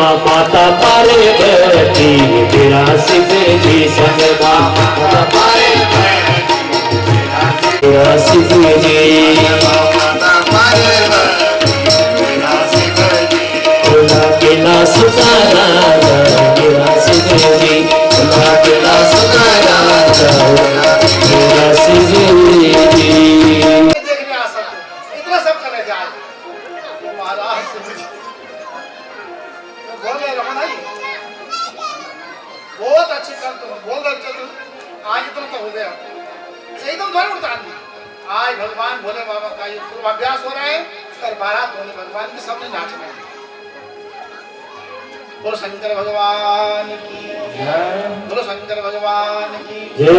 माता पार्वती तेरा शिव जी संग माता पार्वती तेरा शिव जी माता पार्वती तेरा शिव जी भोला केला सुतारा तेरा शिव जी भोला केला सुतारा तेरा शिव जी देखने आ सकते इतना सब करने जाए महाराज बोल रहे रमन आई बहुत अच्छी कर तुम बोल रहे चल आज इतना तो हो गया एकदम थोड़ा उड़ता आदमी आज भगवान भोले बाबा का ये पूर्वाभ्यास हो रहा है और बारात होने भगवान के सामने नाच रहे हैं बोलो शंकर भगवान की जय बोलो शंकर भगवान की जय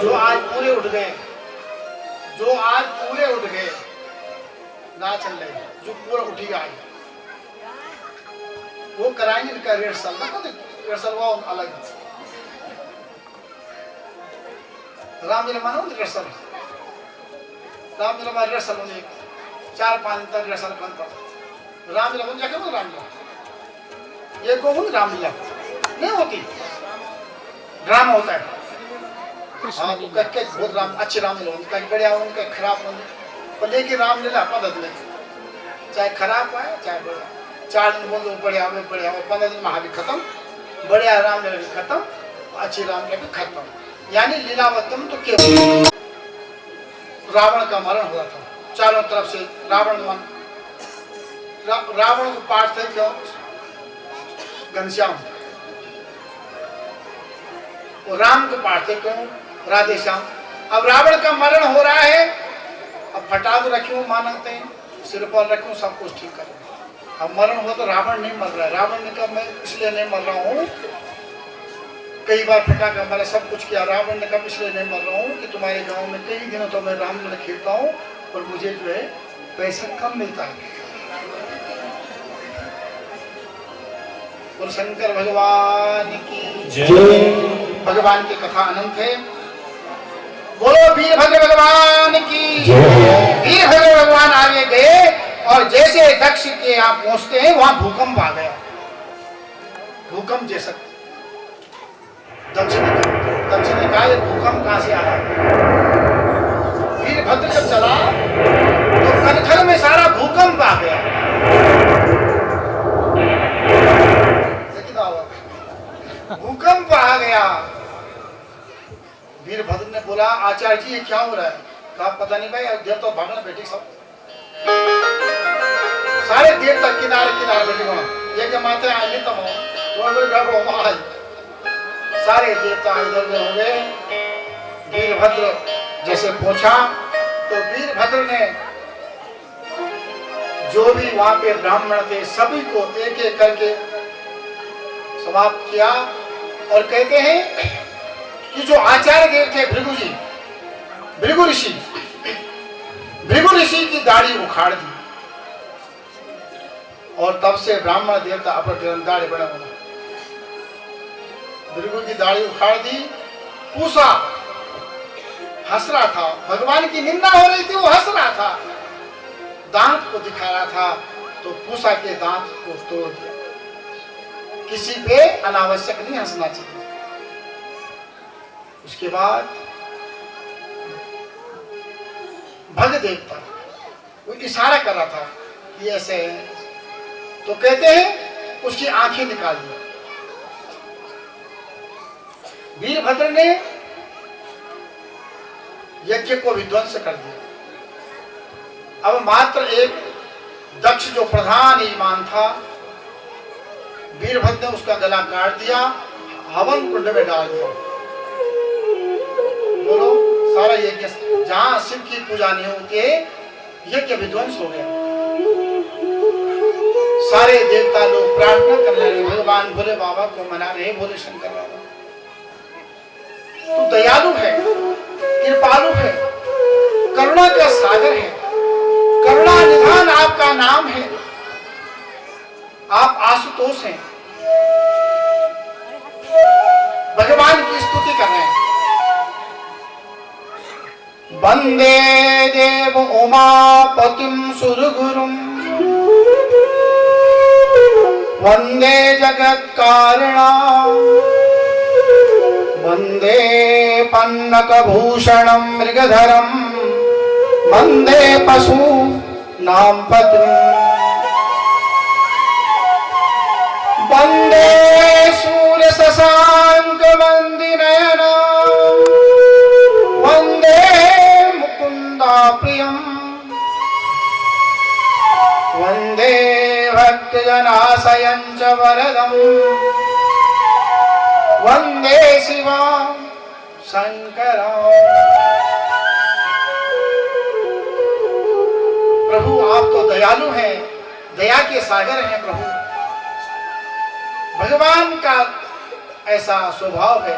जो आज पूरे उठ गए ना चल रहे जो पूरा उठी आई वो कराएंगे इनका रिहर्सल ना करें रिहर्सल हुआ अलग रामलीला मानो रिहर्सल रामलीला रिहर्सल होने 4-5 दिन तक रिहर्सल बंद पड़ा रामलीला बन जाके बोल रामलीला ये कहूँ रामलीला नहीं होती, ड्रामा होता है। हाँ तो कह बहुत राम अच्छे रामलीला होंगे, कहीं बढ़िया होंगे कहीं खराब होंगे, पर लेकिन रामलीला पद्धति में चाहे खराब आए चाहे बढ़िया, 4 दिन बोल दो बढ़िया हो 15 दिन महावीर खत्म, बढ़िया रामलीला भी खत्म, अच्छी रामलीला भी खत्म। यानी लीलावतम तो केवल रावण का मरण हुआ था, चारों तरफ से रावण रावण को पाठ थे क्यों घनश्याम, और राम को पाठ थे क्यों राधे श्याम। अब रावण का मरण हो रहा है, अब फटाक रखूं मानते हैं, सिर पर रखूं सब कुछ ठीक करूं। अब मरण हो तो रावण नहीं मर रहा है, रावण ने कहा मैं इसलिए नहीं मर रहा हूं, कई बार फटाका मैंने सब कुछ किया, रावण ने कहा इसलिए नहीं मर रहा हूं कि तुम्हारे गांव में कई दिनों तो मैं रामलीला खेलता हूं और मुझे जो है पैसा कम मिलता है। और शंकर भगवान की जय। भगवान की कथा अनंत है। बोलो वीरभद्र भगवान की जय। वीरभद्र भगवान आगे गए और जैसे दक्ष के यहाँ पहुंचते हैं वहां भूकंप आ गया, भूकंप जैसा। दक्ष ने कहा ये भूकंप कहां से आ रहा है? वीरभद्र जब चला तो कनखल में सारा भूकंप आ गया। भूकंप आ गया। वीरभद्र ने बोला आचार्य जी ये क्या हो रहा है? कहा पता नहीं भाई, देवता भागना बैठे सब, सारे देवता किनारे किनारे बैठे वहां, ये माते आएंगे तब तो सारे देवता इधर उधर हो गए। वीरभद्र जैसे पहुंचा तो वीरभद्र ने जो भी वहां पे ब्राह्मण थे सभी को एक एक करके समाप्त किया और कहते हैं कि जो आचार्य देव थे भृगु ऋषि की दाढ़ी उखाड़ दी और तब से ब्राह्मण देवता अपने दाढ़ी बना हुआ। भृगु की दाढ़ी उखाड़ दी। पूसा हंस रहा था, भगवान की निंदा हो रही थी, वो हंस रहा था, दांत को दिखा रहा था, तो पूसा के दांत को तोड़ दिया। किसी पे अनावश्यक नहीं हंसना चाहिए। उसके बाद भग देवता वो इशारा कर रहा था ये ऐसे है, तो कहते हैं उसकी आंखें निकाल दी। वीरभद्र ने यज्ञ को विध्वंस कर दिया। अब मात्र एक दक्ष जो प्रधान ईमान था, वीरभद्र ने उसका गला काट दिया, हवन कुंड में डाल दिया। बोलो सारा यज्ञ जहां शिव की पूजा नहीं होती है यज्ञ विध्वंस हो गया। सारे देवता लोग प्रार्थना कर रहे, भगवान भोले बाबा को मना रहे, भोले शंकर बाबा तो दयालु है, कृपालु है, करुणा का सागर है, करुणा निधान आपका नाम है, आप आशुतोष हैं। भगवान की स्तुति कर रहे हैं। वंदे देव उमापतिं सुरगुरुं वंदे जगत कारणं वंदे पन्नकभूषणं मृगधरं वंदे पशूनां पतिं वंदे सूर्य शशांक वंदिनयनं वंदे मुकुंदा प्रियं वंदे भक्तजनाशयं च वरदं वंदे शिवं शंकरं। प्रभु आप तो दयालु हैं, दया के सागर हैं प्रभु। भगवान का ऐसा स्वभाव है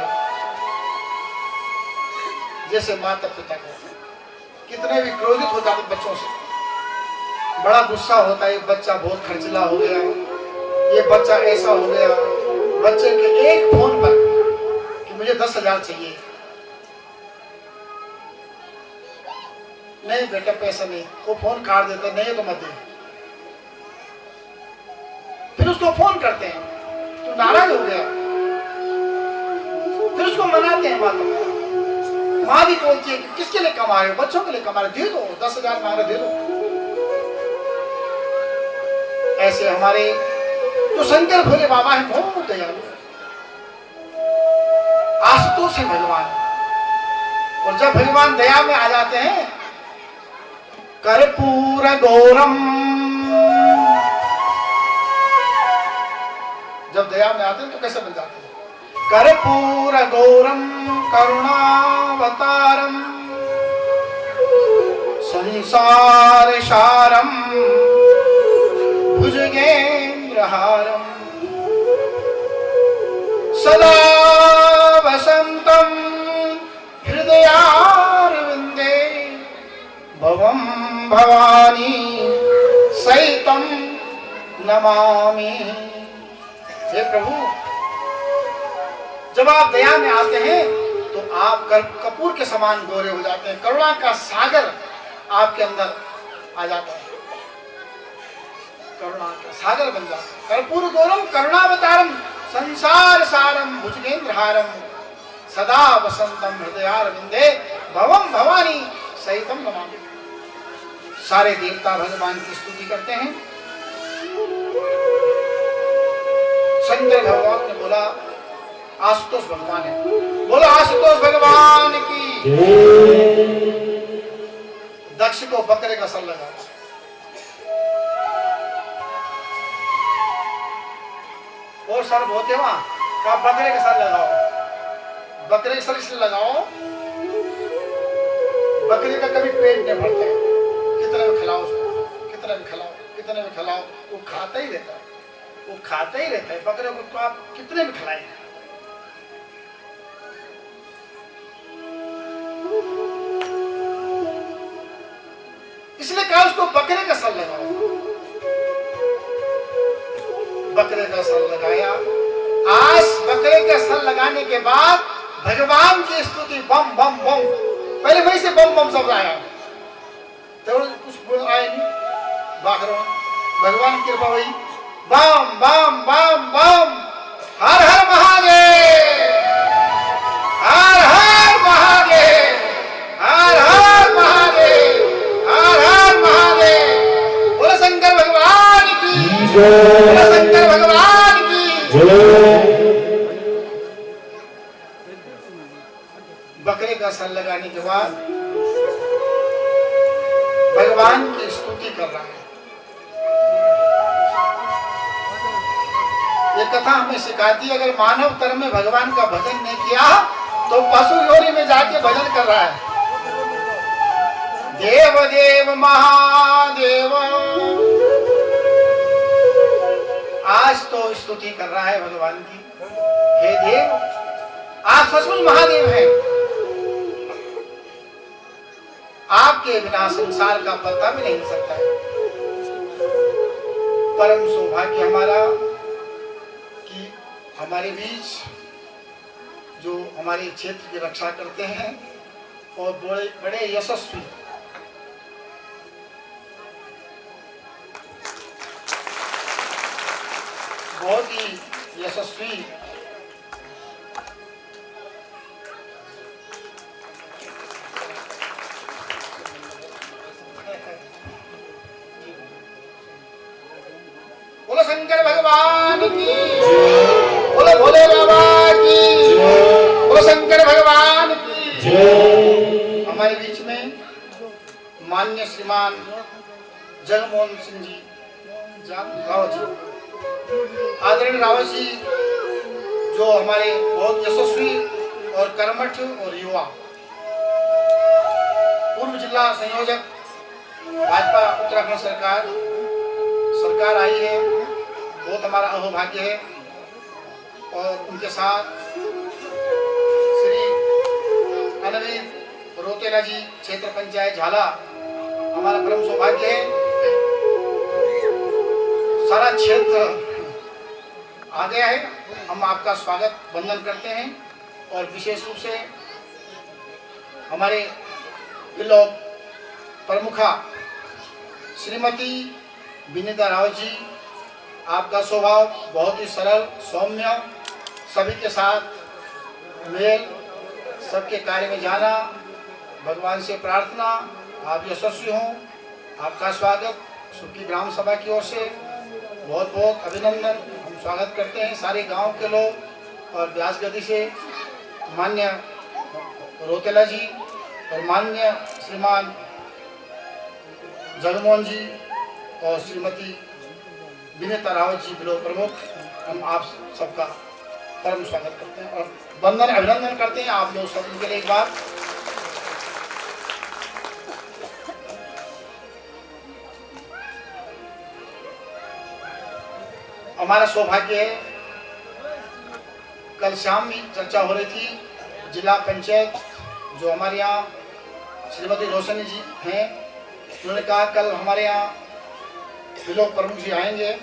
जैसे माता पिता को कितने भी क्रोधित हो जाते बच्चों से, बड़ा गुस्सा होता है, बच्चा बहुत खर्चीला हो गया, ये बच्चा ऐसा हो गया, बच्चे के एक फोन पर कि मुझे 10,000 चाहिए, नहीं बेटा पैसा नहीं, वो फोन काट देते, नहीं तो मत दे। फिर उसको फोन करते हैं, तो नाराज हो गया। फिर उसको मनाते हैं माता पिता। माँ भी बोलती है कि किसके लिए कमा रहे हो? बच्चों के लिए कमा रहे, दे दो, 10,000 मांग रहे दे दो। ऐसे हमारे जो शंकर भोले बाबा है बहुत दयालु, आशुतोष है भगवान। और जब भगवान दया में आ जाते हैं, कर्पूर गौरम, जब दया में आते हैं तो कैसे बन जाते हैं? कर्पूर गौरम करुणावतारम संसार सारम भुजगेन्द्रहारम सदा वसंतम हृदयारविंदे भवम भवानी सहितम नमामि। हे प्रभु, जब आप दया में आते हैं तो आप कपूर के समान गोरे हो जाते हैं, करुणा का सागर आपके अंदर आ जाता है, करुणा का सागर बन जाता है। कर्पूर गौरम करुणावतारम संसार सारम भुजगेन्द्रहारम सदा वसंतम हृदयारविंदे भवम भवानी सहितम नमामि। सारे देवता भगवान की स्तुति करते हैं। शंकर भगवान ने बोला आशुतोष भगवान है, बोला आशुतोष भगवान की। दक्ष को बकरे का सर लगा, और सर होते वहां का बकरे का सर लगाओ। बकरे का सर इसलिए लगाओ, बकरे का कभी पेट नहीं भरता है, कितने में खिलाओ उसको, कितने में खिलाओ, कितने में खिलाओ, वो खाता ही रहता है, वो खाता ही रहता है। बकरे को तो आप कितने में खिलाएं? इसलिए कहा उसको बकरे का सर लगाओ। बकरे का सर लगाया। आज बकरे का सर लगाने के बाद भगवान की स्तुति बम बम बम, पहले वही से बम बम सब आया, तो कुछ आए नहीं। भगवान की कृपा हुई, बम बम बम बम, हर हर महादेव, हर हर महादेव, हर हर महादेव, हर हर महादेव। बोलो शंकर भगवान की, बोलो शंकर भगवान की। बकरे का सर लगाने के बाद भगवान की स्तुति कर रहा है। ये कथा हमें सिखाती है, अगर मानव कर्म में भगवान का भजन नहीं किया तो पशु योनि में जाके भजन कर रहा है। देव देव महादेव, आज तो स्तुति कर रहा है भगवान की। हे देव, आप सचमुच महादेव हैं, आपके बिना संसार का पता भी नहीं सकता है। परम सौभाग्य हमारा कि हमारे बीच जो हमारे क्षेत्र की रक्षा करते हैं और बड़े बड़े यशस्वी बहुत ही यशस्वी बोलो शंकर भगवान की, बोलो भोले बाबा की, बोलो शंकर भगवान की। हमारे बीच में माननीय श्रीमान जगमोहन सिंह जी रावत जी, आदरणीय रावत जी, जो हमारे बहुत यशस्वी और कर्मठ और युवा पूर्व जिला संयोजक भाजपा उत्तराखंड सरकार आई है, बहुत हमारा अहोभाग्य है। और उनके साथ श्री अनविंद रोतेला जी, क्षेत्र पंचायत झाला, हमारा परम सौभाग्य है। सारा क्षेत्र आ गया है, हम आपका स्वागत वंदन करते हैं। और विशेष रूप से हमारे ब्लॉक प्रमुखा श्रीमती विनीता राव जी, आपका स्वभाव बहुत ही सरल सौम्य, सभी के साथ मेल, सबके कार्य में जाना, भगवान से प्रार्थना, आप यशस्वी हों। आपका स्वागत सुखी ग्राम सभा की ओर से बहुत बहुत अभिनंदन। हम स्वागत करते हैं सारे गांव के लोग और व्यास गति से मान्य रोतेला जी और मान्य श्रीमान जगमोहन जी और श्रीमती विनीता रावत जी विरोध प्रमुख, हम आप सबका परम स्वागत करते हैं और वंदन अभिनंदन करते हैं आप लोग सब के लिए एक बार। हमारा सौभाग्य है, कल शाम भी चर्चा हो रही थी, जिला पंचायत जो हमारे यहाँ श्रीमती रोशनी जी हैं, उन्होंने कहा कल हमारे यहाँ विलोक प्रमुख जी आएंगे।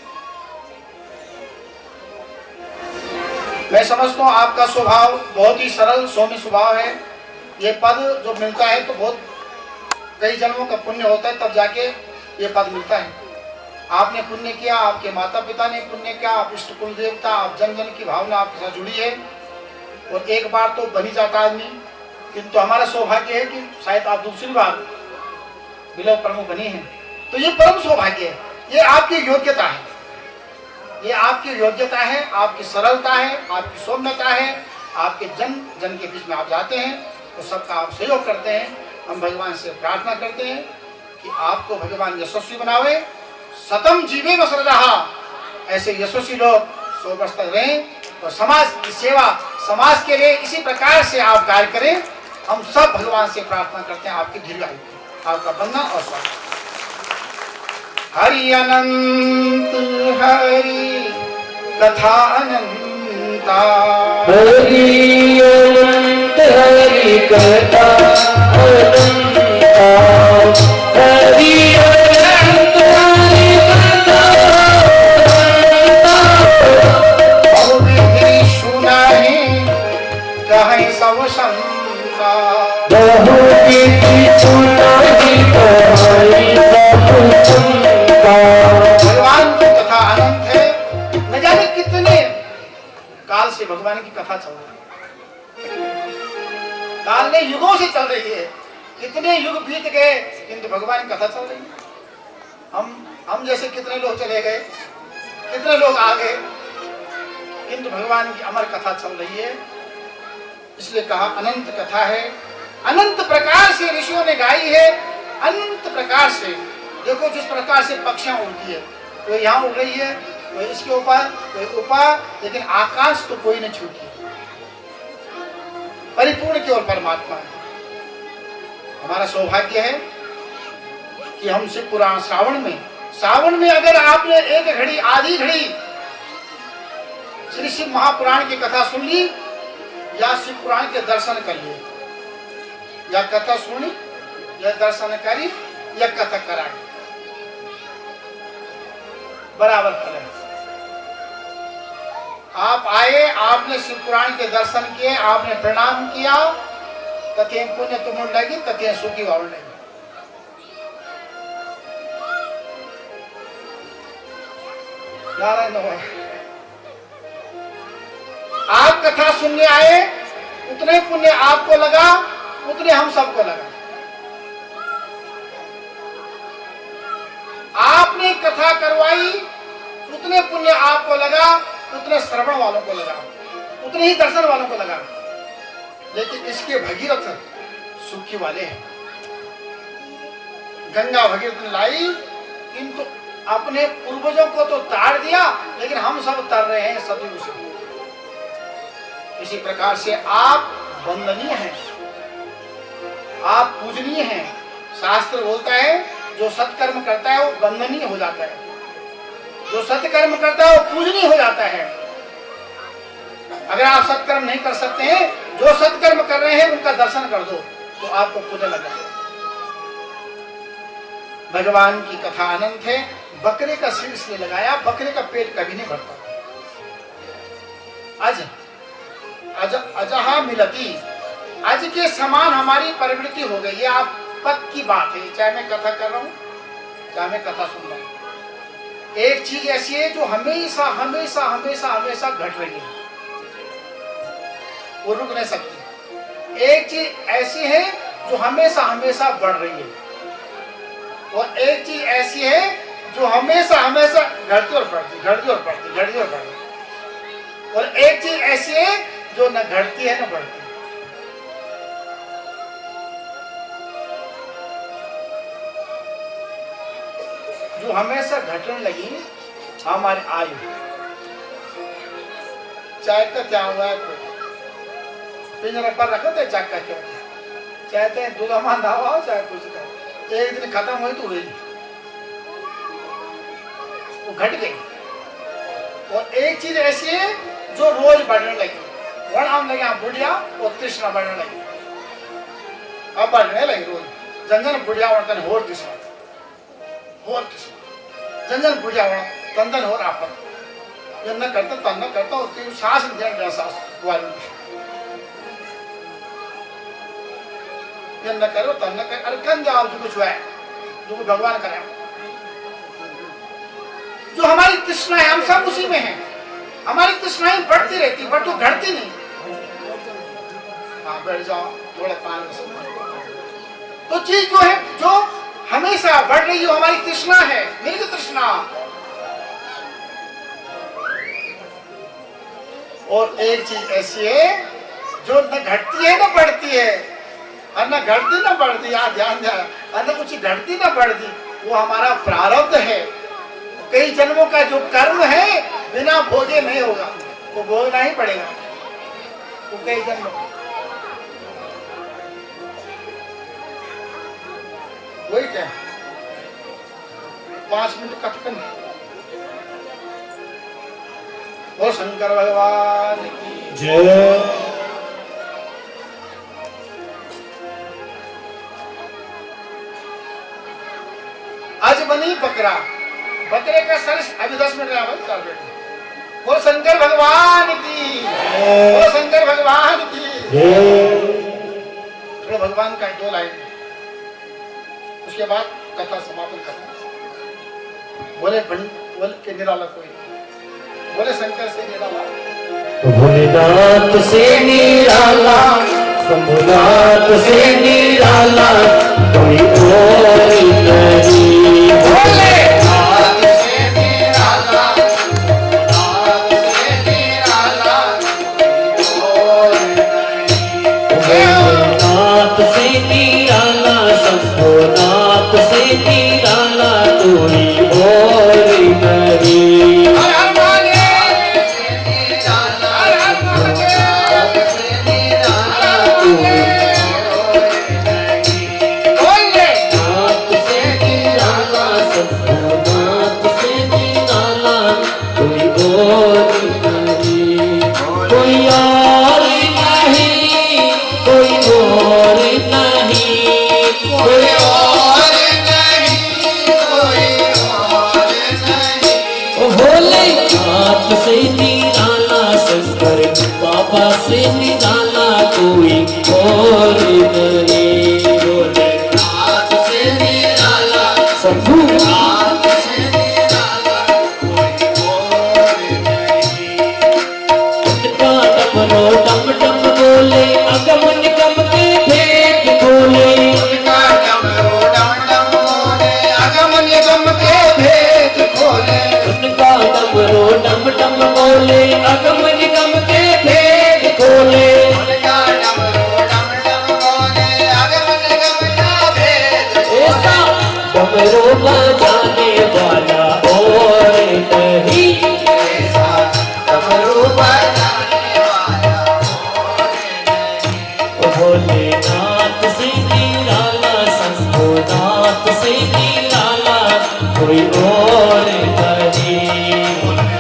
मैं समझता हूँ आपका स्वभाव बहुत ही सरल सौम्य स्वभाव है। ये पद जो मिलता है तो बहुत कई जन्मों का पुण्य होता है, तब जाके ये पद मिलता है। आपने पुण्य किया, आपके माता पिता ने पुण्य किया, आप इष्ट कुल देवता, आप जन जन की भावना आपके साथ जुड़ी है और एक बार तो बन ही जाता आदमी, किंतु हमारा सौभाग्य है कि शायद आप दूसरी बार विलोक प्रमुख बनी हैं, तो ये परम सौभाग्य है। ये आपकी योग्यता है, ये आपकी योग्यता है, आपकी सरलता है, आपकी सौम्यता है, आपके जन जन के बीच में आप जाते हैं तो सबका आप सहयोग करते हैं। हम भगवान से प्रार्थना करते हैं कि आपको भगवान यशस्वी बनावे, सतम जीवे बसर रहा, ऐसे यशस्वी लोग 100 वर्ष तक रहें और समाज की सेवा, समाज के लिए इसी प्रकार से आप कार्य करें। हम सब भगवान से प्रार्थना करते हैं आपकी दीर्घायु, आपका वंदन और स्वागत। हरि अनंत हरि कथा अनंता, हरि अनंत हरि कथा अनंता, हरि अनंत हरि कथा अनंता। बहुविधि सुनाहि कहि सब संता, बहुविधि सुनाहि कहि सब संता। भगवान की कथा अनंत है, न जाने कितने काल से भगवान की कथा चल रही है, काल ने युगों से चल रही है, कितने युग बीत गए किंतु भगवान की कथा चल रही है। हम जैसे कितने लोग चले गए, कितने लोग आ गए, किंतु भगवान की अमर कथा चल रही है। इसलिए कहा अनंत कथा है, अनंत प्रकार से ऋषियों ने गाई है, अनंत प्रकार से। देखो जिस प्रकार से पक्षियां उड़ती है, कोई यहाँ उड़ रही है, कोई इसके ऊपर, कोई ऊपर, लेकिन आकाश तो कोई नहीं छूटी। परिपूर्ण केवल परमात्मा है। हमारा सौभाग्य है कि हम शिव पुराण सावन में अगर आपने एक घड़ी, आधी घड़ी श्री शिव महापुराण की कथा सुन ली या शिव पुराण के दर्शन कर लिए, या कथा सुनी या दर्शन करी या कथा कराई, बराबर फल है। आप आए, आपने शिव पुराण के दर्शन किए, आपने प्रणाम किया, तथे पुण्य तुम लगी, तथे सुखी और लगी। नारायण हो। आप कथा सुनने आए, उतने पुण्य आपको लगा, उतने हम सबको लगा। आपने कथा करवाई, उतने पुण्य आपको लगा, उतने श्रवण वालों को लगा, उतने ही दर्शन वालों को लगा। लेकिन इसके भगीरथ सुखी वाले हैं। गंगा भगीरथ ने लाई, किंतु अपने पूर्वजों को तो तार दिया, लेकिन हम सब तर रहे हैं सतयुग से। इसी प्रकार से आप वंदनीय हैं, आप पूजनीय हैं। शास्त्र बोलता है जो सत्कर्म करता है वो वंदनीय हो जाता है, जो सत्कर्म करता है वो पूजनीय हो जाता है। अगर आप सत्कर्म नहीं कर सकते हैं, जो सत्कर्म कर रहे हैं उनका दर्शन कर दो तो आपको पुण्य लगा। भगवान की कथा अनंत है। बकरे का सिर इसलिए लगाया, बकरे का पेट कभी नहीं भरता। अजहा मिलती, अज के समान हमारी प्रवृत्ति हो गई। ये आप पक्की बात है, चाहे मैं कथा कर रहा हूं चाहे मैं कथा सुन रहा हूं। एक चीज ऐसी है जो हमेशा हमेशा हमेशा हमेशा घट रही है, वो रुक नहीं सकती। एक चीज ऐसी है जो हमेशा हमेशा बढ़ रही है, और एक चीज ऐसी है जो हमेशा हमेशा घटती और बढ़ती, घटती और बढ़ती, घटती और बढ़ती। और एक चीज ऐसी है जो न घटती है न बढ़ती। जो हमेशा घटने लगी हमारी आयु, चाय का क्या हुआ है, पिंजरे पर रखो तो चाय का क्या, चाहते हैं दूध हमारा दावा हो चाहे कुछ का, एक दिन खत्म हुई तो हुई, वो घट गई। और एक चीज ऐसी है जो रोज बढ़ने लगी, वर्ण हम लगे बुढ़िया और तृष्णा बढ़ने लगी, अब बढ़ने लगी रोज, जंजन बुढ़िया वर्तन हो तृष्णा, हो तृष्णा जंजन बुढ़िया वर्ण तंदन हो आपन, जब न करता तब न करता, उसकी सास नहीं सास कुआरी, जब न करो तब न कर, अरे कन जाओ जो कुछ है, जो कुछ भगवान करे। जो हमारी तृष्णा है हम सब उसी में हैं, हमारी तृष्णाएं बढ़ती रहती बट वो घटती नहीं। हाँ बैठ जाओ थोड़ा पानी, तो चीज जो है जो हमेशा बढ़ रही है हमारी तृष्णा है, मृग तृष्णा। और एक चीज ऐसी है जो न घटती है न बढ़ती है, और न घटती न बढ़ती, यहाँ ध्यान दिया, और न कुछ घटती न बढ़ती, वो हमारा प्रारब्ध है। कई जन्मों का जो कर्म है बिना भोगे नहीं होगा, वो भोगना ही पड़ेगा, वो कई जन्मों। वही क्या 5 मिनट कट कर, और शंकर भगवान की जय। आज बनी बकरा, बकरे का सर अभी 10 मिनट रहा भाई, 4 मिनट। वो शंकर भगवान की, वो शंकर भगवान की। थोड़ा भगवान का 2 लाइन, उसके बाद कथा समापन करना। बोले बोल के निराला कोई, बोले शंकर से निराला, भोलेनाथ से निराला, शंभुनाथ से निराला, कोई और नहीं। भोलेनाथ से निराला, शंभुनाथ से निराला, कोई और नहीं। भोलेनाथ से निराला, शंभुनाथ से निराला, कोई और नहीं। हर हर महादेव से निराला, हर हर महादेव से निराला, नाथ से निराला, शंभुनाथ से निराला, कोई और नहीं। कोई और नहीं, कोई और नहीं, कोई और नहीं, कोई और नहीं। ओ भोलेनाथ से निराला, शंकर बाबा से निराला, कोई और नहीं। भोलेनाथ से निराला, शंभुनाथ से निराला, कोई और नहीं। उनका डमरो डम डम बोले, अगम निगम के भेद खोले। उनका डमरू डम डम बोले, अगम निगम के भेद खोले। उनका डमरो डम डम बोले, अगम निगम के भेद खोले। उनका डमरू डम डम बोले, अगम निगम के भेद खोले। ऐसा डमरू बजाने वाला और नहीं। ऐसा डमरू बजाने वाला और नहीं। ओ भोलेनाथ से निराला, शंभुनाथ से निराला, कोई और नहीं।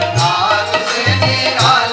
नाथ से निराला,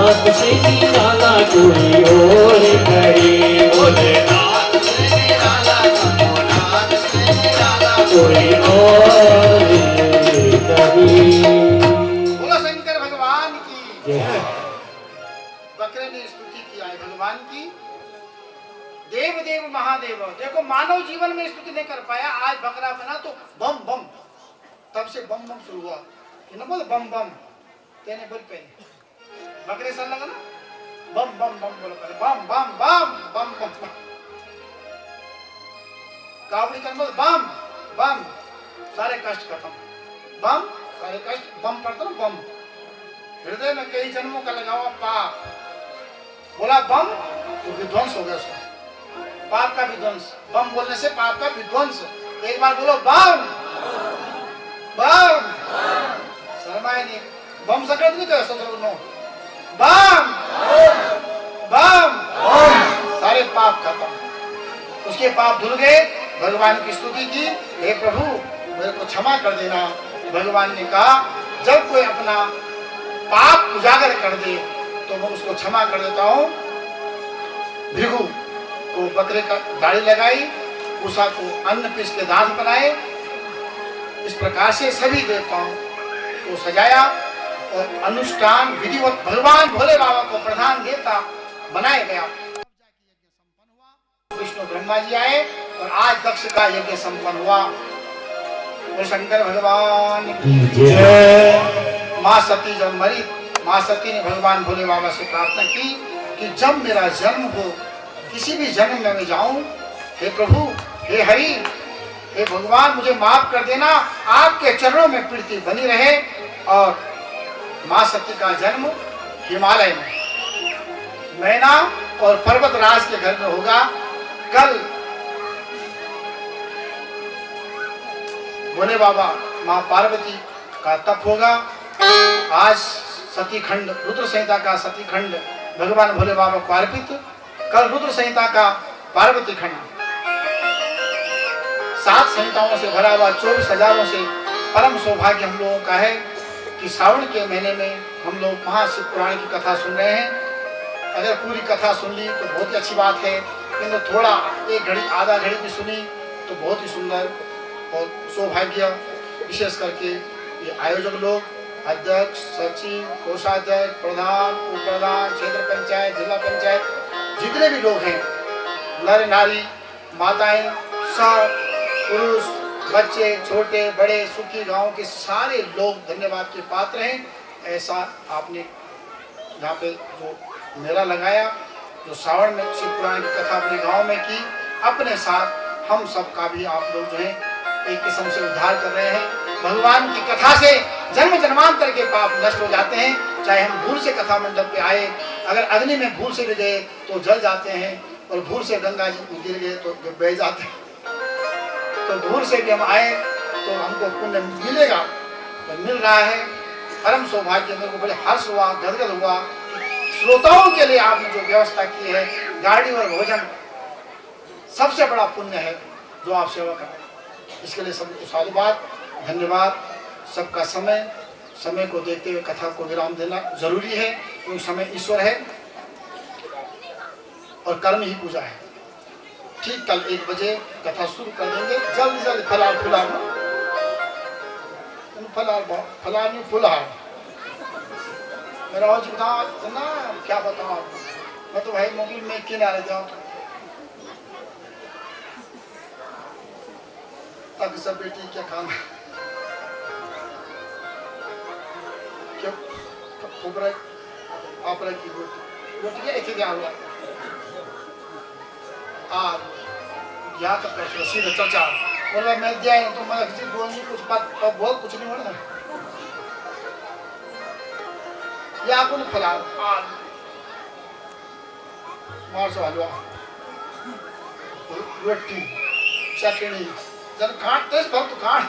भोलेनाथ से निराला कोई और करे, भोलेनाथ से निराला, भोलेनाथ से निराला कोई और करे। बोलो शंकर भगवान की। जय। बकरे ने स्तुति किया है भगवान की। देव देव महादेव, देखो मानव जीवन में स्तुति नहीं कर पाया, आज बकरा बना तो बम बम, तब से बम बम शुरू हुआ। ये ना बोल बम बम, तेने बोल पहले बकरे सा लगा ना, बम बम बम बोलो पहले, बम बम बम बम बम, कावड़ी कर बोल बम बम, सारे कष्ट खत्म, बम सारे कष्ट, बम पड़ता ना बम, हृदय में कई जन्मों का लगा हुआ पाप, बोला बम तो विध्वंस हो गया उसका, पाप का विध्वंस, बम बोलने से पाप का विध्वंस। एक बार बोलो बम बम, शर्माए नहीं, बम सकड़ नहीं कहो, सब नो बम बम, सारे पाप खत्म, उसके पाप धुल गए। भगवान की स्तुति की, हे प्रभु मेरे को क्षमा कर देना। भगवान ने कहा जब कोई अपना पाप उजागर कर दे तो मैं उसको क्षमा कर देता हूँ। भृगु को बकरे का दाढ़ी लगाई, उषा को अन्न पीस के दांत बनाए, इस प्रकार से सभी देवताओं को सजाया और अनुष्ठान विधिवत भगवान भोले बाबा को प्रधान देवता बनाया गया। विष्णु ब्रह्मा जी आए और आज दक्ष का यज्ञ संपन्न हुआ। और शंकर भगवान की जय। माँ सती जब मरी, माँ सती ने भगवान भोले बाबा से प्रार्थना की कि जब मेरा जन्म हो, किसी भी जन्म में मैं जाऊं, हे प्रभु, हे हरि, हे भगवान मुझे माफ कर देना, आपके चरणों में प्रीति बनी रहे। और माँ सती का जन्म हिमालय में मैना और पर्वत राज के घर में होगा। कल भोले बाबा माँ पार्वती का तप होगा। आज सती खंड, रुद्र संहिता का सती खंड भगवान भोले बाबा को अर्पित, कल रुद्र संहिता का पार्वती खंड, 7 संहिताओं से भरा हुआ 24 हजारों से परम सौभाग्य हम लोगों का है कि श्रावण के महीने में हम लोग महाशिव पुराण की कथा सुन रहे हैं। अगर पूरी कथा सुन ली तो बहुत ही अच्छी बात है, किंतु थोड़ा एक घड़ी आधा घड़ी भी सुनी तो बहुत ही सुंदर और सौभाग्य। विशेष करके ये आयोजक लोग, अध्यक्ष, सचिव, कोषाध्यक्ष, प्रधान, उप प्रधान, क्षेत्र पंचायत, जिला पंचायत, जितने भी लोग हैं, नर नारी, माताएं, सब पुरुष, बच्चे, छोटे बड़े, सुखी गांव के सारे लोग धन्यवाद के पात्र हैं। ऐसा आपने यहाँ पे जो मेला लगाया, जो श्रावण में शिव पुराण की कथा अपने गांव में की, अपने साथ हम सब का भी आप लोग जो है एक किस्म से उद्धार कर रहे हैं। भगवान की कथा से जन्म जन्मांतर के पाप नष्ट हो जाते हैं। चाहे हम भूल से कथा मंडप पे आए, अगर अग्नि में भूल से भी गए तो जल जाते हैं, और भूल से गंगा जी में गिर गए तो बह जाते हैं। तो भूल से भी हम आए तो हमको पुण्य मिलेगा, तो मिल रहा है। परम सौभाग्य, मेरे को बड़े हर्ष हुआ, गदगद हुआ। श्रोताओं के लिए आपने जो व्यवस्था की है, गाड़ी और भोजन, सबसे बड़ा पुण्य है जो आप सेवा कर रहे हैं। इसके लिए सबको साधुवाद, धन्यवाद। सबका समय को देखते हुए कथा को विराम देना जरूरी है, क्योंकि समय ईश्वर है और कर्म ही पूजा है। ठीक कल 1 बजे कथा शुरू कर देंगे। जल्दी जल्दी फलार फुलार फलार नहीं फुलहार मेरा और बताओ ना, क्या बताऊँ आपको, मैं तो भाई मोबाइल में किनारे जाऊँ तब सब बेटी क्या काम है, क्यों फुबरा आपरा की रोटी एक ही हुआ यहाँ तक कर सीधा चर्चा बोला मैं दिया तो मैं किसी बोलने कुछ बात बहुत कुछ नहीं होना या आपको फला मार सो हलवा रोटी चटनी जब खाते भक्त खान।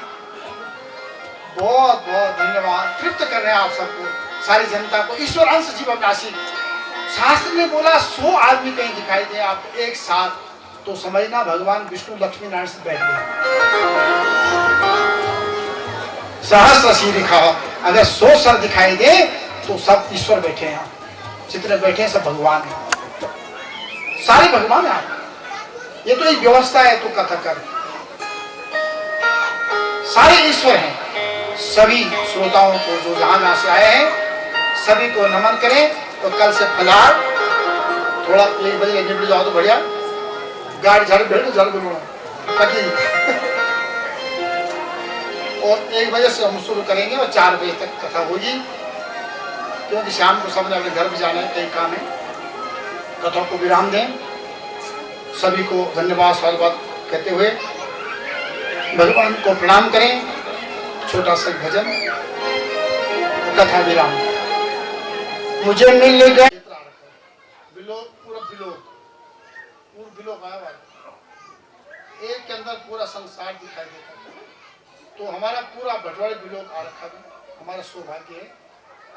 बहुत बहुत धन्यवाद, तृप्त कर रहे हैं आप सबको, सारी जनता को। ईश्वर अंश जीवन राशि, शास्त्र ने बोला 100 आदमी कहीं दिखाई दे आपको एक साथ, तो समझना भगवान विष्णु लक्ष्मी नारायण से बैठ गए। सहस्र शीर्षा, अगर 100 सर दिखाई दे तो सब ईश्वर बैठे हैं। जितने बैठे हैं सब भगवान हैं, सारे भगवान हैं आप। ये तो एक व्यवस्था है तो कथा कर, सारे ईश्वर हैं। सभी श्रोताओं को जो जहां से आए हैं सभी को नमन करें। तो कल से फलाहार थोड़ा 1 बजे निपट जाओ तो बढ़िया, गाड़ी झाड़ बैठ झाड़ ताकि और 1 बजे से हम शुरू करेंगे और 4 बजे तक कथा होगी, क्योंकि शाम को सबने अपने घर भी जाना है, कई काम है। कथा को विराम दें। सभी को धन्यवाद साधुवाद कहते हुए भगवान को प्रणाम करें। छोटा सा भजन, कथा विराम। मुझे मिल गए बिलोक, पूरा बिलोक आया हुआ, एक के अंदर पूरा संसार दिखाई देता है। तो हमारा पूरा भटवाड़ी बिलोक आ रखा है। हमारा सौभाग्य है।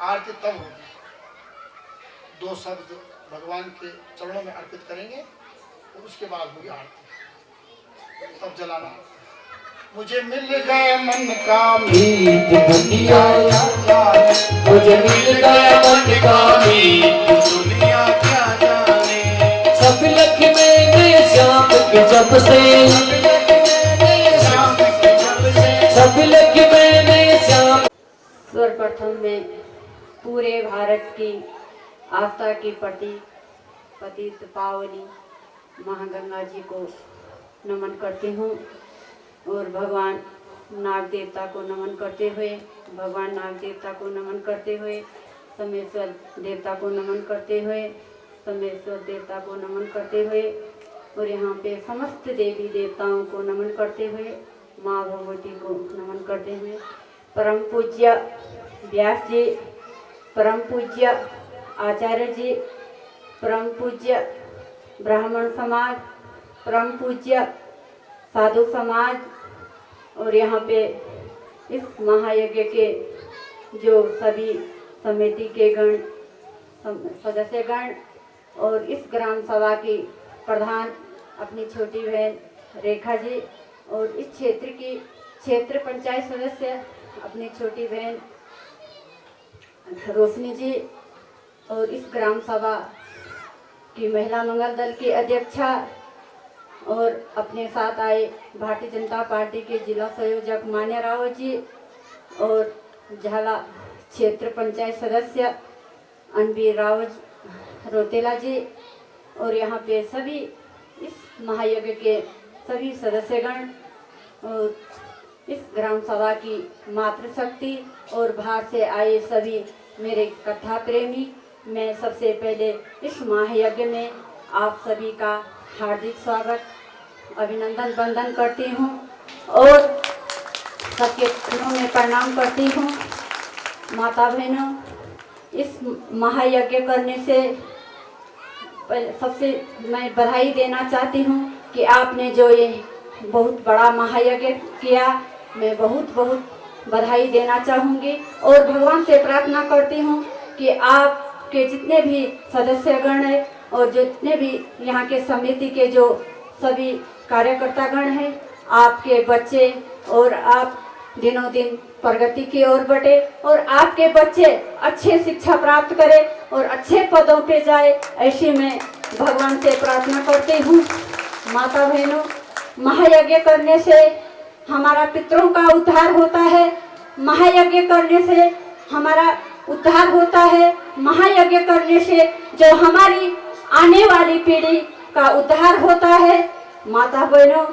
आरती तब होगी, 2 शब्द भगवान के चरणों में अर्पित करेंगे और उसके बाद होगी आरती, तब जलाना। मुझे मिल गए मन का मीत दुनिया जाने, मुझे मिल गया मन का मीत दुनिया क्या जाने। सब लख मैंने श्याम के जब से, सब लख मैंने श्याम। सर्वप्रथम में पूरे भारत की आस्था की पतित पावनी महागंगा जी को नमन करती हूँ और भगवान नाग देवता को नमन करते हुए, भगवान नाग देवता को नमन करते हुए, सोमेश्वर देवता को नमन करते हुए, सोमेश्वर देवता को नमन करते हुए और यहाँ पे समस्त देवी देवताओं को नमन करते हुए, माँ भगवती को नमन करते हुए, परम पूज्य व्यास जी, परम पूज्य आचार्य जी, परम पूज्य ब्राह्मण समाज, परम पूज्य साधु समाज और यहाँ पे इस महायज्ञ के जो सभी समिति के गण सदस्यगण और इस ग्राम सभा की प्रधान अपनी छोटी बहन रेखा जी और इस क्षेत्र पंचायत सदस्य अपनी छोटी बहन रोशनी जी और इस ग्राम सभा की महिला मंगल दल की अध्यक्षा और अपने साथ आए भारतीय जनता पार्टी के जिला संयोजक मान्य राव जी और झाला क्षेत्र पंचायत सदस्य अनबीर राव रोतेला जी और यहाँ पे सभी इस महायज्ञ के सभी सदस्यगण और इस ग्राम सभा की मातृशक्ति और बाहर से आए सभी मेरे कथा प्रेमी। मैं सबसे पहले इस महायज्ञ में आप सभी का हार्दिक स्वागत अभिनंदन वंदन करती हूँ और सबके चरणों में प्रणाम करती हूँ। माता बहनों, इस महायज्ञ करने से सबसे मैं बधाई देना चाहती हूँ कि आपने जो ये बहुत बड़ा महायज्ञ किया, मैं बहुत बहुत बधाई देना चाहूँगी और भगवान से प्रार्थना करती हूँ कि आपके जितने भी सदस्यगण हैं और जितने भी यहाँ के समिति के जो सभी कार्यकर्तागण हैं, आपके बच्चे और आप दिनों दिन प्रगति की ओर बढ़े और आपके बच्चे अच्छे शिक्षा प्राप्त करें और अच्छे पदों पे जाए, ऐसी मैं भगवान से प्रार्थना करती हूँ। माता बहनों, महायज्ञ करने से हमारा पितरों का उद्धार होता है, महायज्ञ करने से हमारा उद्धार होता है, महायज्ञ करने से जो हमारी आने वाली पीढ़ी का उद्धार होता है। माता बहनों,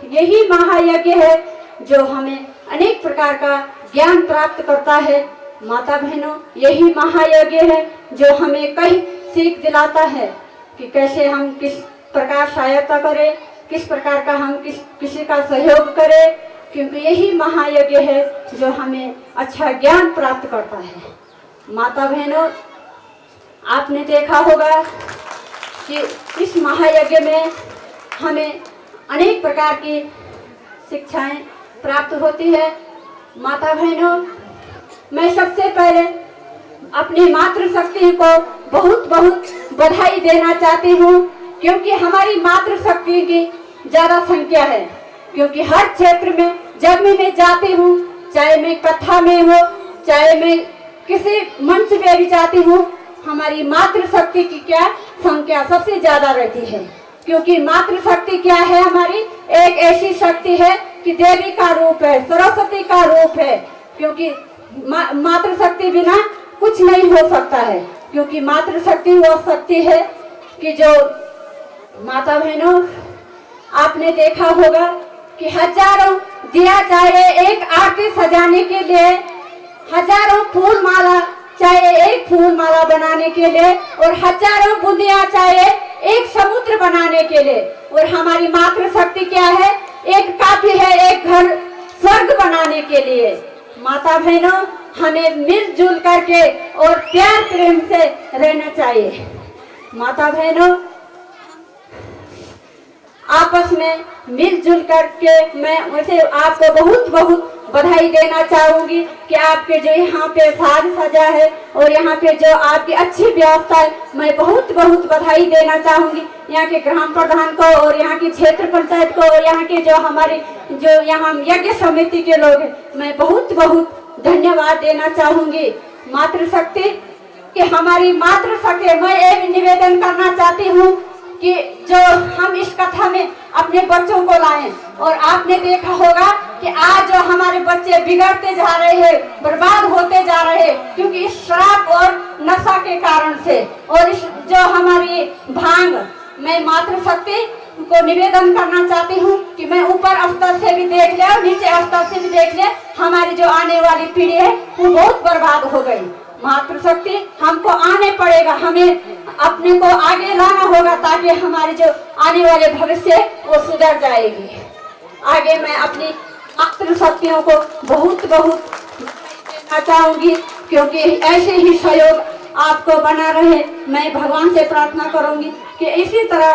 यही महायज्ञ है जो हमें अनेक प्रकार का ज्ञान प्राप्त करता है। माता बहनों, यही महायज्ञ है जो हमें कई सीख दिलाता है कि कैसे हम किस प्रकार सहायता करें, किस प्रकार का हम किसी का सहयोग करें, क्योंकि यही महायज्ञ है जो हमें अच्छा ज्ञान प्राप्त करता है। माता बहनों, आपने देखा होगा कि इस महायज्ञ में हमें अनेक प्रकार की शिक्षाएं प्राप्त होती है। माता बहनों, मैं सबसे पहले अपनी मातृशक्ति को बहुत बहुत बधाई देना चाहती हूँ, क्योंकि हमारी मातृशक्ति की ज़्यादा संख्या है। क्योंकि हर क्षेत्र में जब मैं जाती हूँ, चाहे मैं कथा में हो, चाहे मैं किसी मंच में भी जाती हूँ, हमारी मातृशक्ति की क्या संख्या सबसे ज्यादा रहती है, क्योंकि मातृशक्ति क्या है, हमारी एक ऐसी शक्ति है कि देवी का रूप है, सरस्वती का रूप है। क्योंकि मातृशक्ति बिना कुछ नहीं हो सकता है, क्योंकि मातृशक्ति वो शक्ति है कि जो माता बहनों, आपने देखा होगा कि हजारों दिया चाहे एक आरती सजाने के लिए, हजारों फूल माला चाहे एक फूल माला बनाने के लिए, और हजारों बूंदियां चाहे एक समुद्र बनाने के लिए। और हमारी मातृशक्ति क्या है, एक काफी है एक घर स्वर्ग बनाने के लिए। माता बहनों, हमें मिलजुल करके और प्यार प्रेम से रहना चाहिए। माता बहनों, आपस में मिलजुल करके मैं उसे आपको बहुत बहुत बधाई देना चाहूंगी कि आपके जो यहाँ पे साज सजा है और यहाँ पे जो आपकी अच्छी व्यवस्था है, मैं बहुत बहुत बधाई देना चाहूंगी यहाँ के ग्राम प्रधान को और यहाँ की क्षेत्र पंचायत को और यहाँ के जो हमारे जो यहाँ यज्ञ समिति के लोग हैं, मैं बहुत बहुत धन्यवाद देना चाहूंगी। मातृशक्ति कि हमारी मातृशक्ति, मैं एक निवेदन करना चाहती हूँ कि जो हम इस कथा में अपने बच्चों को लाएं। और आपने देखा होगा कि आज जो हमारे बच्चे बिगड़ते जा रहे हैं, बर्बाद होते जा रहे हैं, क्योंकि इस शराब और नशा के कारण से, और इस जो हमारी भांग, मैं मातृशक्ति को निवेदन करना चाहती हूँ कि मैं ऊपर स्तर से भी देख ले और नीचे स्तर से भी देख ले, हमारी जो आने वाली पीढ़ी है वो बहुत बर्बाद हो गई। मातृशक्ति हमको आने पड़ेगा, हमें अपने को आगे लाना होगा ताकि हमारी जो आने वाले भविष्य वो सुधर जाएगी। आगे मैं अपनी मातृशक्तियों को बहुत बहुत देना चाहूंगी, क्योंकि ऐसे ही सहयोग आपको बना रहे। मैं भगवान से प्रार्थना करूंगी कि इसी तरह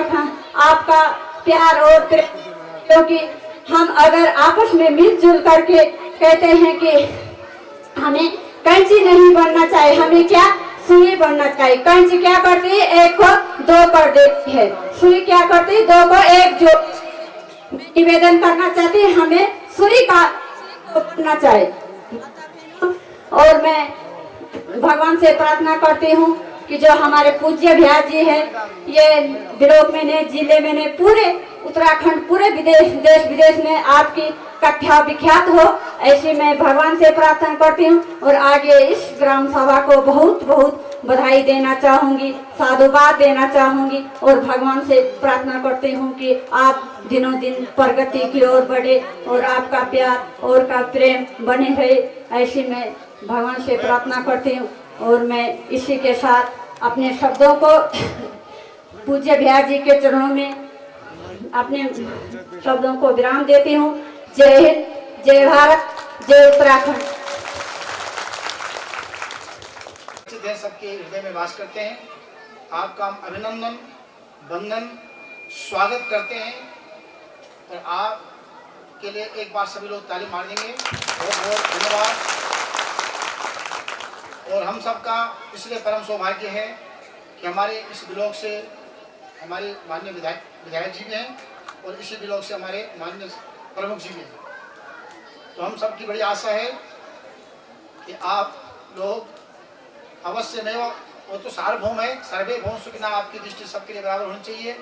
आपका प्यार और प्रेम, क्योंकि हम अगर आपस में मिलजुल करके कहते हैं कि हमें कैंची नहीं बनना चाहिए, हमें क्या सुई बनना चाहिए। कैंची क्या करती है, एक को दो कर देती है, सुई क्या करती है, दो को एक। जो निवेदन करना चाहती है, हमें सुई का बनना चाहिए। और मैं भगवान से प्रार्थना करती हूँ कि जो हमारे पूज्य भैया जी है, ये ब्लॉक में ने, जिले में ने, पूरे उत्तराखंड, पूरे देश विदेश में आपकी कथा विख्यात हो, ऐसी मैं भगवान से प्रार्थना करती हूँ। और आगे इस ग्राम सभा को बहुत बहुत बधाई देना चाहूंगी, साधुवाद देना चाहूंगी, और भगवान से प्रार्थना करती हूँ कि आप दिनों दिन प्रगति की ओर बढ़े और आपका प्यार और का प्रेम बने रहे, ऐसी मैं भगवान से प्रार्थना करती हूँ। और मैं इसी के साथ अपने शब्दों को पूज्य भैया जी के चरणों में अपने शब्दों को विराम देती हूँ। जय हिंद, जय भारत, जय उत्तराखंड। सबके हृदय में वास करते हैं। आपका हम अभिनंदन, वंदन, स्वागत करते हैं। और आपके लिए एक बार सभी लोग ताली मार देंगे। बहुत बहुत धन्यवाद। और हम सबका इसलिए परम सौभाग्य है कि हमारे इस ब्लॉक से हमारे माननीय विधायक जी भी हैं और इसी ब्लॉक से हमारे माननीय प्रमुख जी भी हैं। तो हम सबकी बड़ी आशा है कि आप लोग अवश्य नहीं, वो तो सार्वभौम है, सर्वे भौम सुखिना, आपकी दृष्टि सबके लिए बराबर होनी चाहिए,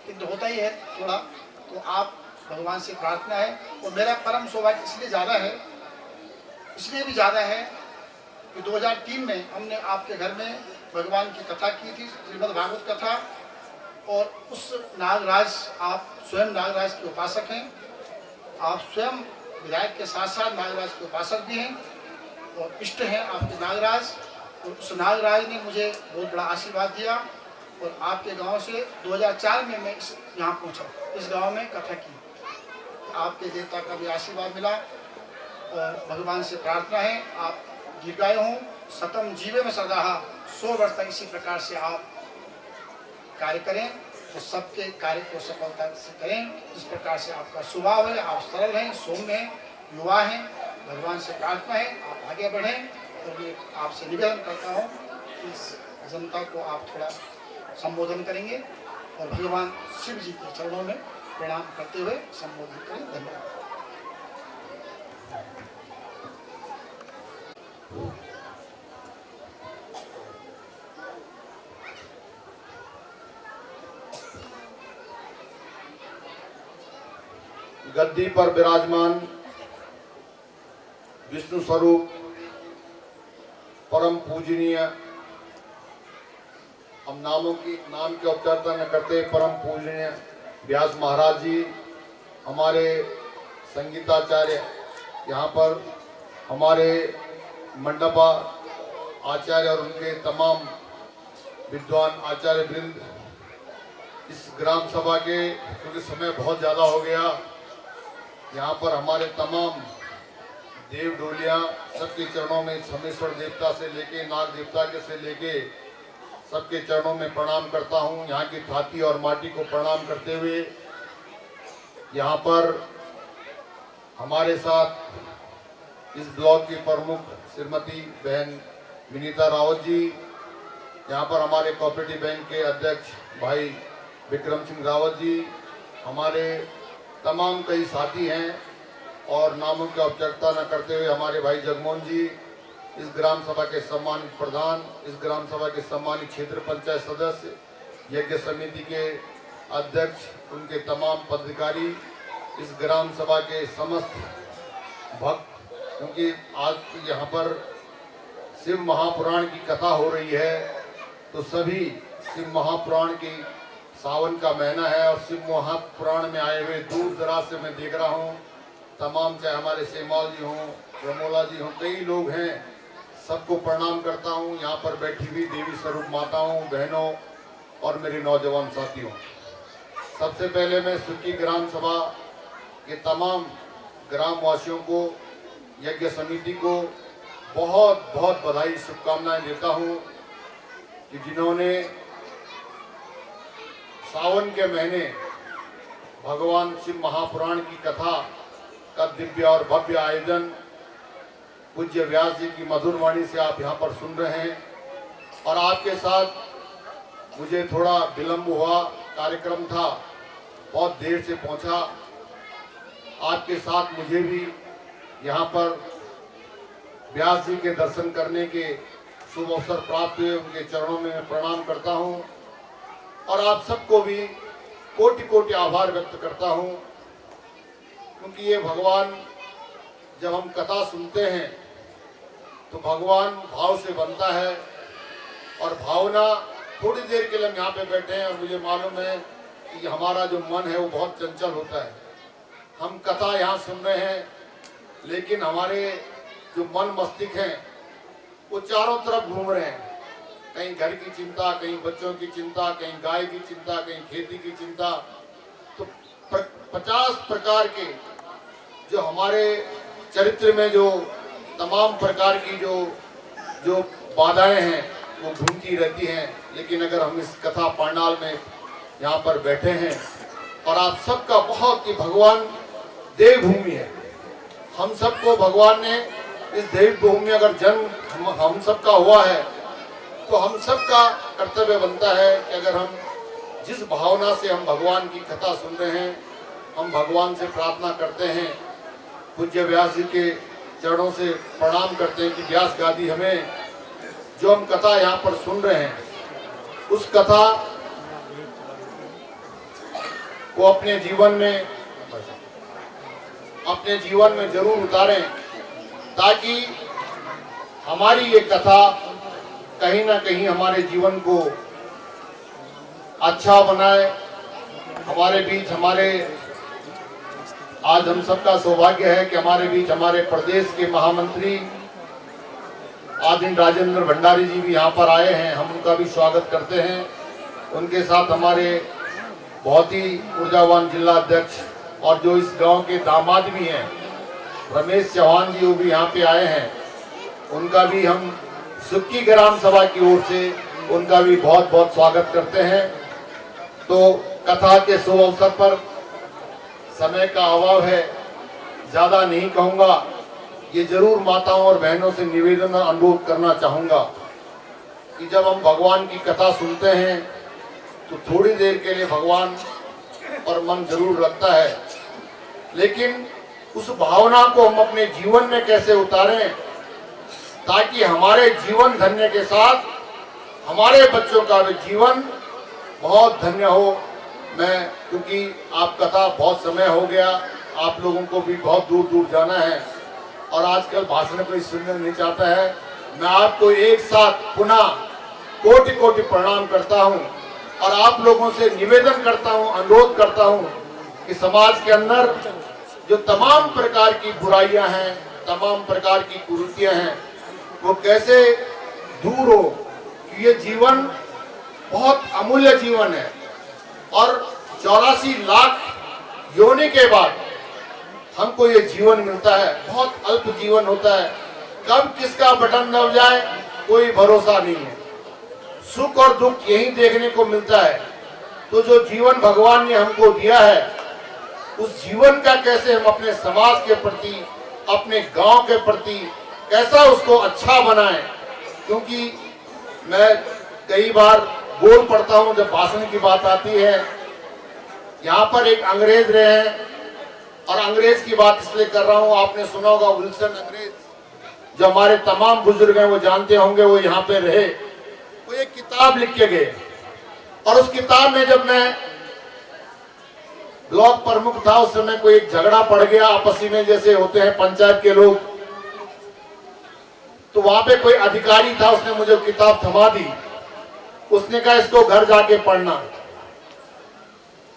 किंतु होता ही है थोड़ा। तो आप भगवान से प्रार्थना है। और मेरा परम सौभाग्य इसलिए ज़्यादा है, इसलिए भी ज़्यादा है कि 2003 में हमने आपके घर में भगवान की कथा की थी, श्रीमद् भागवत कथा। और उस नागराज, आप स्वयं नागराज के उपासक हैं, आप स्वयं विधायक के साथ साथ नागराज के उपासक भी हैं और इष्ट हैं आपके नागराज। और उस नागराज ने मुझे बहुत बड़ा आशीर्वाद दिया। और आपके गांव से 2004 में मैं यहाँ पहुँचा, इस गांव में कथा की। आपके देवता का भी आशीर्वाद मिला। और भगवान से प्रार्थना है आप दीर्घायु हों, सतम जीवे में सदा 100 वर्ष तक इसी प्रकार से आप कार्य करें। तो सबके कार्य को सफलता से करें। जिस प्रकार से आपका स्वभाव है, आप सरल हैं, सौम्य हैं, युवा हैं। भगवान से प्रार्थना है आप आगे बढ़ें। और मैं आपसे निवेदन करता हूँ कि इस जनता को आप थोड़ा संबोधन करेंगे और भगवान शिव जी के चरणों में प्रणाम करते हुए संबोधन करें। धन्यवाद। गद्दी पर विराजमान विष्णु स्वरूप परम पूजनीय, हम नाम के उच्चारण न करते, परम पूजनीय व्यास महाराज जी, हमारे संगीताचार्य, यहाँ पर हमारे मंडपा आचार्य और उनके तमाम विद्वान आचार्य वृंद, इस ग्राम सभा के, क्योंकि समय बहुत ज़्यादा हो गया, यहाँ पर हमारे तमाम देव डोलियाँ सबके चरणों में, समेश्वर देवता से लेके नाग देवता के से लेके सबके चरणों में प्रणाम करता हूँ। यहाँ की थाती और माटी को प्रणाम करते हुए यहाँ पर हमारे साथ इस ब्लॉक की प्रमुख श्रीमती बहन विनीता रावत जी, यहाँ पर हमारे कोऑपरेटिव बैंक के अध्यक्ष भाई विक्रम सिंह रावत जी, हमारे तमाम कई साथी हैं और नामों की औपचारिकता न करते हुए हमारे भाई जगमोहन जी, इस ग्राम सभा के सम्मानित प्रधान, इस ग्राम सभा के सम्मानित क्षेत्र पंचायत सदस्य, यज्ञ समिति के अध्यक्ष, उनके तमाम पदाधिकारी, इस ग्राम सभा के समस्त भक्त, क्योंकि आज यहाँ पर शिव महापुराण की कथा हो रही है, तो सभी शिव महापुराण की, सावन का महीना है और शिव महापुराण में आए हुए दूर दराज से मैं देख रहा हूँ तमाम, चाहे हमारे सेमाल जी हों, रमोला जी हों, कई लोग हैं, सबको प्रणाम करता हूँ। यहाँ पर बैठी हुई देवी स्वरूप माताओं, बहनों और मेरे नौजवान साथियों, सबसे पहले मैं सुक्की ग्राम सभा के तमाम ग्रामवासियों को, यज्ञ समिति को बहुत बहुत बधाई, शुभकामनाएं देता हूँ कि जिन्होंने सावन के महीने भगवान शिव महापुराण की कथा का दिव्य और भव्य आयोजन पूज्य व्यास जी की मधुर वाणी से आप यहाँ पर सुन रहे हैं, और आपके साथ मुझे थोड़ा विलंब हुआ, कार्यक्रम था, बहुत देर से पहुँचा। आपके साथ मुझे भी यहाँ पर व्यास जी के दर्शन करने के शुभ अवसर प्राप्त हुए, उनके चरणों में मैं प्रणाम करता हूँ और आप सबको भी कोटि कोटि आभार व्यक्त करता हूँ, क्योंकि ये भगवान, जब हम कथा सुनते हैं तो भगवान भाव से बनता है, और भावना, थोड़ी देर के लिए हम यहाँ पे बैठे हैं और मुझे मालूम है कि हमारा जो मन है वो बहुत चंचल होता है। हम कथा यहाँ सुन रहे हैं, लेकिन हमारे जो मन मस्तिष्क हैं वो चारों तरफ घूम रहे हैं, कहीं घर की चिंता, कहीं बच्चों की चिंता, कहीं गाय की चिंता, कहीं खेती की चिंता, तो 50 प्रकार के जो हमारे चरित्र में जो तमाम प्रकार की जो बाधाएं हैं वो घूमती रहती हैं। लेकिन अगर हम इस कथा पंडाल में यहाँ पर बैठे हैं और आप सबका बहुत ही, भगवान देवभूमि है, हम सबको भगवान ने इस देवभूमि में अगर जन्म हम सबका हुआ है, तो हम सबका कर्तव्य बनता है कि अगर हम जिस भावना से हम भगवान की कथा सुन रहे हैं, हम भगवान से प्रार्थना करते हैं, पूज्य व्यास जी के चरणों से प्रणाम करते हैं कि व्यास गादी हमें जो हम कथा यहाँ पर सुन रहे हैं, उस कथा को अपने जीवन में जरूर उतारें, ताकि हमारी ये कथा कहीं ना कहीं हमारे जीवन को अच्छा बनाए। हमारे बीच आज हम सबका सौभाग्य है कि हमारे बीच हमारे प्रदेश के महामंत्री आदरणीय राजेंद्र भंडारी जी भी यहाँ पर आए हैं, हम उनका भी स्वागत करते हैं। उनके साथ हमारे बहुत ही ऊर्जावान जिला अध्यक्ष और जो इस गांव के दामाद भी हैं, रमेश चौहान जी, वो भी यहाँ पे आए हैं, उनका भी हम सुक्की ग्राम सभा की ओर से उनका भी बहुत बहुत स्वागत करते हैं। तो कथा के शुभ अवसर पर, समय का अभाव है, ज़्यादा नहीं कहूँगा, ये जरूर माताओं और बहनों से निवेदन और अनुरोध करना चाहूँगा कि जब हम भगवान की कथा सुनते हैं तो थोड़ी देर के लिए भगवान पर मन जरूर लगता है, लेकिन उस भावना को हम अपने जीवन में कैसे उतारें ताकि हमारे जीवन धन्य के साथ हमारे बच्चों का भी जीवन बहुत धन्य हो। मैं, क्योंकि आप कथा बहुत समय हो गया, आप लोगों को भी बहुत दूर दूर जाना है और आजकल भाषण कोई सुनना नहीं चाहता है। मैं आपको एक साथ पुनः कोटि कोटि प्रणाम करता हूं और आप लोगों से निवेदन करता हूं, अनुरोध करता हूं कि समाज के अंदर जो तमाम प्रकार की बुराइयां हैं, तमाम प्रकार की कुरीतियां हैं, वो कैसे दूर हो। कि ये जीवन बहुत अमूल्य जीवन है और 84 लाख योनि के बाद हमको ये जीवन मिलता है। बहुत अल्प जीवन होता है, कब किसका बटन दब जाए कोई भरोसा नहीं है। सुख और दुख यही देखने को मिलता है। तो जो जीवन भगवान ने हमको दिया है, उस जीवन का कैसे हम अपने समाज के प्रति, अपने गांव के प्रति कैसा उसको अच्छा बनाएं। क्योंकि मैं कई बार बोल पड़ता हूं जब भाषण की बात आती है। यहाँ पर एक अंग्रेज रहे हैं और अंग्रेज की बात इसलिए कर रहा हूं, आपने सुना होगा विल्सन अंग्रेज, जो हमारे तमाम बुजुर्ग हैं वो जानते होंगे, वो यहाँ पे रहे। वो एक किताब लिख के गए और उस किताब में जब मैं ब्लॉक प्रमुख था उस समय कोई एक झगड़ा पड़ गया आपसी में, जैसे होते हैं पंचायत के लोग। तो वहां पे कोई अधिकारी था, उसने मुझे किताब थमा दी। उसने कहा इसको घर जाके पढ़ना।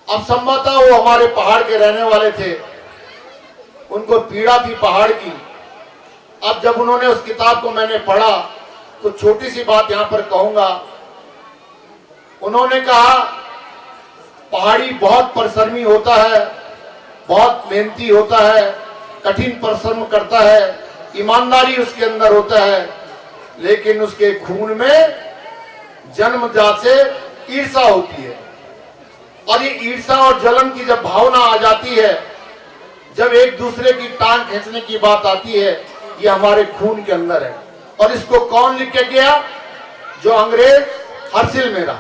अब संभवतः वो हमारे पहाड़ के रहने वाले थे, उनको पीड़ा थी पहाड़ की। अब जब उन्होंने उस किताब को मैंने पढ़ा तो छोटी सी बात यहां पर कहूंगा। उन्होंने कहा पहाड़ी बहुत परिश्रमी होता है, बहुत मेहनती होता है, कठिन परिश्रम करता है, ईमानदारी उसके अंदर होता है, लेकिन उसके खून में जन्मजात से ईर्ष्या होती है। और ये ईर्ष्या और जलन की जब भावना आ जाती है, जब एक दूसरे की टांग खींचने की बात आती है, ये हमारे खून के अंदर है। और इसको कौन लिख के गया? जो अंग्रेज हर्षिल मेरा।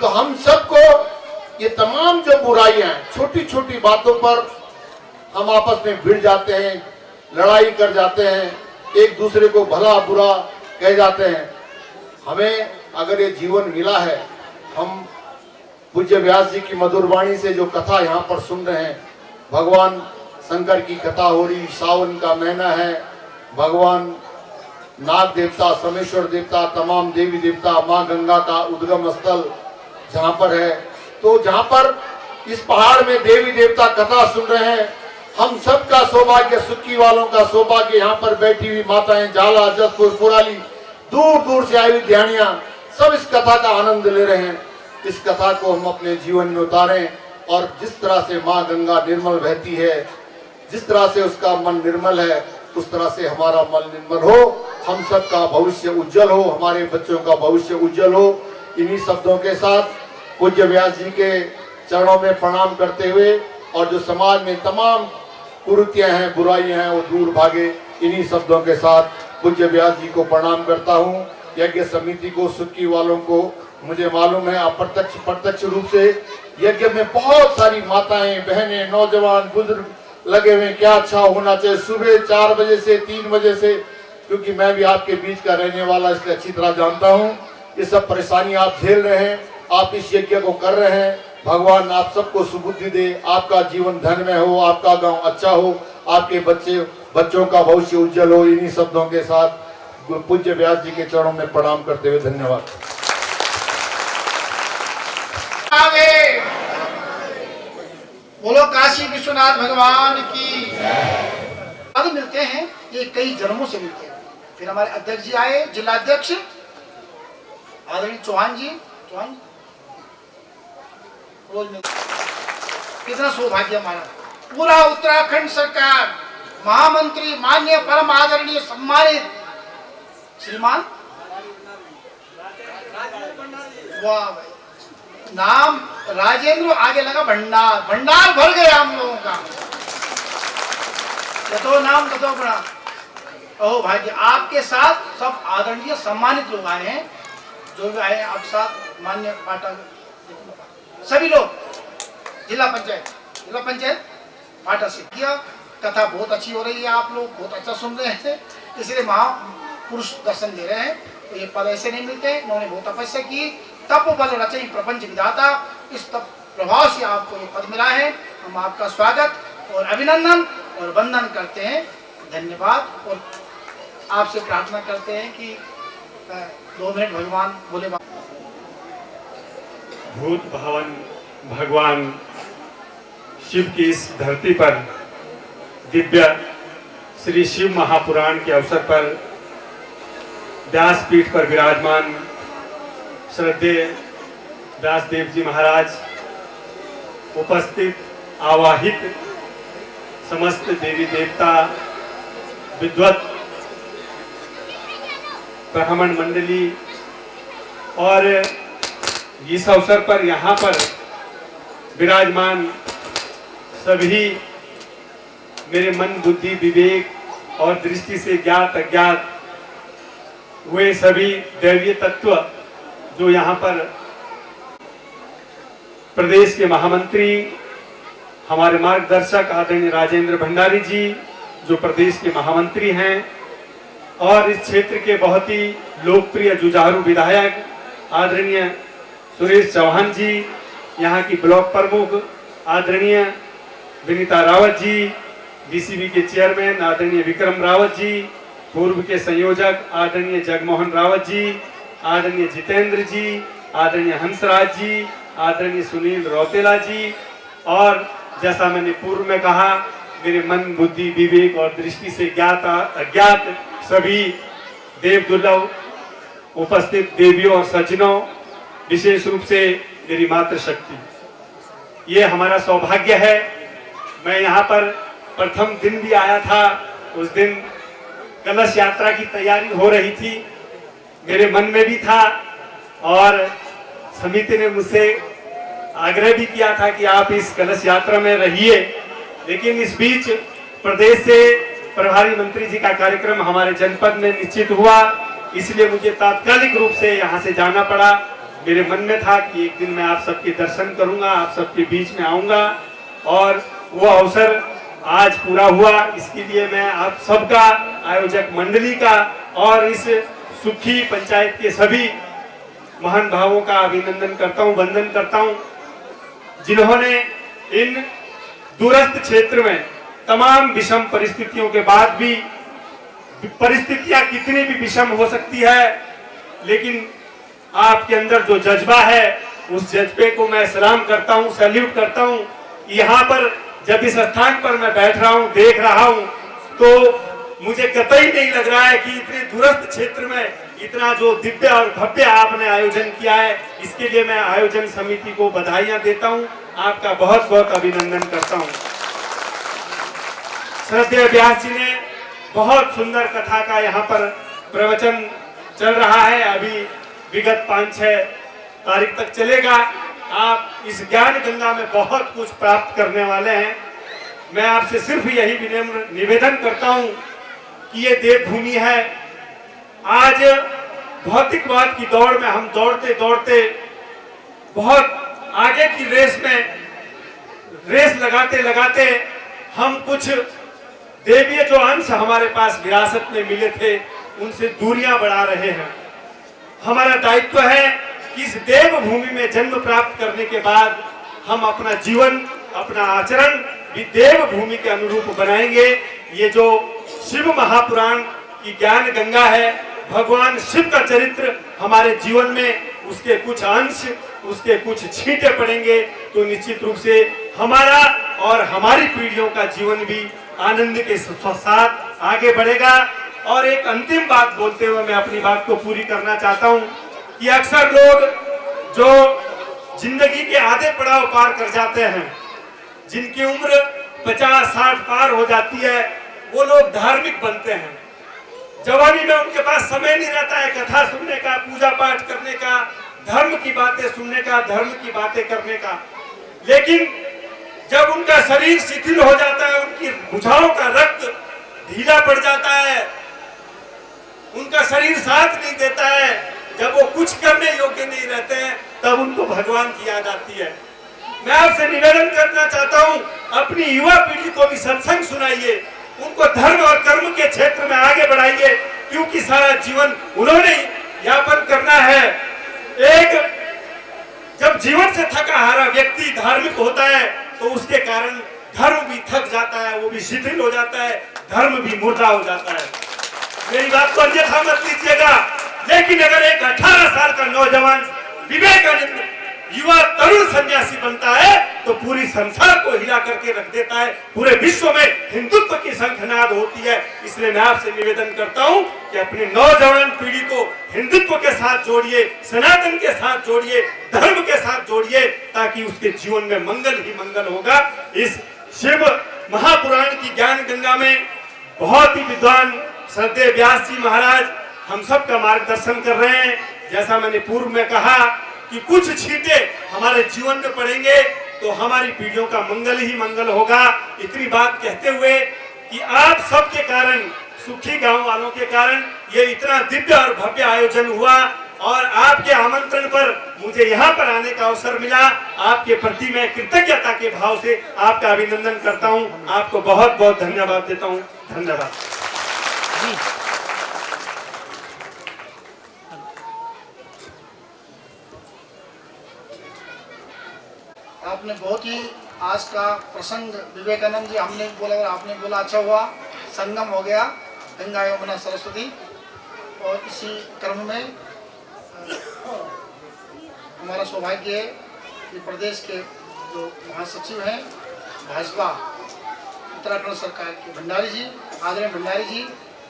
तो हम सबको ये तमाम जो बुराइयां हैं, छोटी छोटी बातों पर हम आपस में भिड़ जाते हैं, लड़ाई कर जाते हैं, एक दूसरे को भला बुरा कह जाते हैं। हमें अगर ये जीवन मिला है, हम पूज्य व्यास जी की मधुर वाणी से जो कथा यहाँ पर सुन रहे हैं, भगवान शंकर की कथा हो रही, सावन का महीना है, भगवान नाग देवता, सोमेश्वर देवता, तमाम देवी देवता, माँ गंगा का उद्गम स्थल जहाँ पर है, तो जहाँ पर इस पहाड़ में देवी देवता कथा सुन रहे हैं, हम सबका सौभाग्य, सुक्की वालों का सौभाग्य, यहाँ पर बैठी हुई माताएं जाला, जसपुर, पुराली, दूर दूर से आई हुई ध्यानियां, सब इस कथा का आनंद ले रहे हैं। इस कथा को हम अपने जीवन में उतारें और जिस तरह से माँ गंगा निर्मल बहती है, जिस तरह से उसका मन निर्मल है, उस तरह से हमारा मन निर्मल हो, हम सबका भविष्य उज्जवल हो, हमारे बच्चों का भविष्य उज्जवल हो। इन्हीं शब्दों के साथ पूज्य व्यास जी के चरणों में प्रणाम करते हुए और जो समाज में तमाम कुरीतियां हैं, बुराइयां हैं, वो दूर भागे, इन्हीं शब्दों के साथ पूज्य व्यास जी को प्रणाम करता हूँ। यज्ञ समिति को, सुक्की वालों को, मुझे मालूम है अप्रत्यक्ष प्रत्यक्ष रूप से यज्ञ में बहुत सारी माताएं, बहनें, नौजवान, बुजुर्ग लगे हुए। क्या अच्छा होना चाहिए सुबह 4 बजे से 3 बजे से, क्योंकि मैं भी आपके बीच का रहने वाला इसलिए अच्छी तरह जानता हूँ। ये सब परेशानी आप झेल रहे हैं, आप इस यज्ञ को कर रहे हैं। भगवान आप सबको सुबुद्धि दे, आपका जीवन धन में हो, आपका गांव अच्छा हो, आपके बच्चों का भविष्य उज्जवल हो। इन्हीं शब्दों के साथ पूज्य व्यास जी के चरणों में प्रणाम करते हुए धन्यवाद। बोलो काशी विश्वनाथ भगवान की। अब मिलते हैं, ये कई जन्मों से मिलते हैं। फिर हमारे अध्यक्ष जी आए, जिला अध्यक्ष आदरणीय चौहान जी, रोज मिलते। कितना सौभाग्य हमारा। पूरा उत्तराखंड सरकार, महामंत्री, माननीय परम आदरणीय सम्मानित श्रीमान, वाह भाई, नाम राजेंद्र, आगे लगा भंडार, भंडार भर गया हम लोगों का। तो नाम तो बड़ा ओह भाग्य। आपके साथ सब आदरणीय सम्मानित लोग आए हैं, जो भी आए आप साथ, मान्य पाटा सभी लोग, जिला पंचायत पाटा से किया। कथा बहुत अच्छी हो रही है, आप लोग बहुत अच्छा सुन रहे हैं, इसलिए महापुरुष दर्शन दे रहे हैं। तो ये पद ऐसे नहीं मिलते, इन्होंने बहुत तपस्या की, तप बल रचई प्रपंच विधाता, इस तप प्रभाव से आपको ये पद मिला है। हम आपका स्वागत और अभिनंदन और वंदन करते हैं। धन्यवाद। और आपसे प्रार्थना करते हैं कि 2 मिनट भगवान बोले। भूत भावन भगवान शिव की इस धरती पर दिव्य श्री शिव महापुराण के अवसर पर व्यासपीठ पर विराजमान श्रद्धेय व्यासदेव जी महाराज, उपस्थित आवाहित समस्त देवी देवता, विद्वत ब्राह्मण मंडली और इस अवसर पर यहाँ पर विराजमान सभी मेरे मन बुद्धि विवेक और दृष्टि से ज्ञात अज्ञात हुए सभी दैवीय तत्व जो यहाँ पर प्रदेश के महामंत्री, हमारे मार्गदर्शक आदरणीय राजेंद्र भंडारी जी जो प्रदेश के महामंत्री हैं, और इस क्षेत्र के बहुत ही लोकप्रिय जुझारू विधायक आदरणीय सुरेश चौहान जी, यहाँ की ब्लॉक प्रमुख आदरणीय विनीता रावत जी, डीसीबी के चेयरमैन आदरणीय विक्रम रावत जी, पूर्व के संयोजक आदरणीय जगमोहन रावत जी, आदरणीय जितेंद्र जी, आदरणीय हंसराज जी, आदरणीय सुनील रौतेला जी, और जैसा मैंने पूर्व में कहा, मेरे मन बुद्धि विवेक और दृष्टि से ज्ञात अज्ञात सभी देव दुर्लभ उपस्थित देवियों और सज्जनों, विशेष रूप से मेरी मातृशक्ति, ये हमारा सौभाग्य है। मैं यहाँ पर प्रथम दिन भी आया था। उस दिन कलश यात्रा की तैयारी हो रही थी, मेरे मन में भी था, और समिति ने मुझसे आग्रह भी किया था कि आप इस कलश यात्रा में रहिए। लेकिन इस बीच प्रदेश से प्रभारी मंत्री जी का कार्यक्रम हमारे जनपद में निश्चित हुआ, इसलिए मुझे तात्कालिक रूप से यहाँ से जाना पड़ा। मेरे मन में था कि एक दिन मैं आप सबके दर्शन करूंगा, आप सबके बीच में आऊंगा, और वो अवसर आज पूरा हुआ। इसके लिए मैं आप सबका, आयोजक मंडली का और इस सुखी पंचायत के सभी महान भावों का अभिनंदन करता हूं, वंदन करता हूं, जिन्होंने इन दूरस्थ क्षेत्र में तमाम विषम परिस्थितियों के बाद भी, परिस्थितियां कितनी भी विषम हो सकती है, लेकिन आपके अंदर जो जज्बा है उस जज्बे को मैं सलाम करता हूं, सैल्यूट करता हूं। यहाँ पर जब इस स्थान पर मैं बैठ रहा हूं, देख रहा हूं, तो मुझे कतई नहीं लग रहा है कि इतने दूरस्थ क्षेत्र में इतना जो दिव्य और भव्य आपने आयोजन किया है, इसके लिए मैं आयोजन समिति को बधाइयां देता हूं, आपका बहुत बहुत अभिनंदन करता हूं। श्रद्धेय व्यास जी ने बहुत सुंदर कथा का यहाँ पर प्रवचन चल रहा है, अभी विगत 5-6 तारीख तक चलेगा। आप इस ज्ञान गंगा में बहुत कुछ प्राप्त करने वाले हैं। मैं आपसे सिर्फ यही विनम्र निवेदन करता हूं कि ये देवभूमि है। आज भौतिकवाद की दौड़ में हम दौड़ते दौड़ते बहुत आगे की रेस लगाते लगाते हम कुछ देवीय जो अंश हमारे पास विरासत में मिले थे उनसे दूरियां बढ़ा रहे हैं। हमारा दायित्व है कि इस देवभूमि में जन्म प्राप्त करने के बाद हम अपना जीवन, अपना आचरण भी देवभूमि के अनुरूप बनाएंगे। ये जो शिव महापुराण की ज्ञान गंगा है, भगवान शिव का चरित्र हमारे जीवन में, उसके कुछ अंश, उसके कुछ छींटे पड़ेंगे तो निश्चित रूप से हमारा और हमारी पीढ़ियों का जीवन भी आनंद के साथ आगे बढ़ेगा। और एक अंतिम बात बोलते हुए मैं अपनी बात को पूरी करना चाहता हूं कि अक्सर लोग जो जिंदगी के आधे पड़ाव पार कर जाते हैं, जिनकी उम्र 50-60 पार हो जाती है, वो लोग धार्मिक बनते हैं। जवानी में उनके पास समय नहीं रहता है कथा सुनने का, पूजा पाठ करने का, धर्म की बातें सुनने का, धर्म की बातें करने का। लेकिन जब उनका शरीर शिथिल हो जाता है, उनकी भुजाओं का रक्त ढीला पड़ जाता है, उनका शरीर साथ नहीं देता है, जब वो कुछ करने योग्य नहीं रहते हैं, तब उनको भगवान की याद आती है। मैं आपसे निवेदन करना चाहता हूं, अपनी युवा पीढ़ी को भी सत्संग सुनाइए, उनको धर्म और कर्म के क्षेत्र में आगे बढ़ाइए, क्योंकि सारा जीवन उन्होंने यापन करना है। एक जब जीवन से थका हारा व्यक्ति धार्मिक होता है तो उसके कारण धर्म भी थक जाता है, वो भी शिथिल हो जाता है, धर्म भी मुर्दा हो जाता है। मेरी बात को अन्यथा मत लीजिएगा, लेकिन अगर एक 18 साल का नौजवान विवेकानंद युवा तरुण सन्यासी बनता है तो पूरी संसार को हिला करके रख देता है, पूरे विश्व में हिंदुत्व की शंखनाद होती है। इसलिए मैं आपसे निवेदन करता हूं कि अपनी नौजवान पीढ़ी को हिंदुत्व के साथ जोड़िए, सनातन के साथ जोड़िए, धर्म के साथ जोड़िए, ताकि उसके जीवन में मंगल ही मंगल होगा। इस शिव महापुराण की ज्ञान गंगा में बहुत ही विद्वान श्रद्धेय व्यास जी महाराज हम सब का मार्गदर्शन कर रहे हैं। जैसा मैंने पूर्व में कहा कि कुछ छींटे हमारे जीवन में पड़ेंगे तो हमारी पीढ़ियों का मंगल ही मंगल होगा। इतनी बात कहते हुए कि आप सबके कारण, सुखी गांव वालों के कारण ये इतना दिव्य और भव्य आयोजन हुआ और आपके आमंत्रण पर मुझे यहाँ पर आने का अवसर मिला। आपके प्रति मैं कृतज्ञता के भाव से आपका अभिनंदन करता हूँ। आपको बहुत बहुत धन्यवाद देता हूँ। धन्यवाद। आपने बहुत ही आज का प्रसंग विवेकानंद जी हमने बोला और आपने बोला अच्छा हुआ, संगम हो गया गंगा यमुना सरस्वती। और इसी क्रम में हमारा सौभाग्य है कि प्रदेश के जो महासचिव हैं भाजपा उत्तराखंड सरकार के भंडारी जी, आदरणीय भंडारी जी,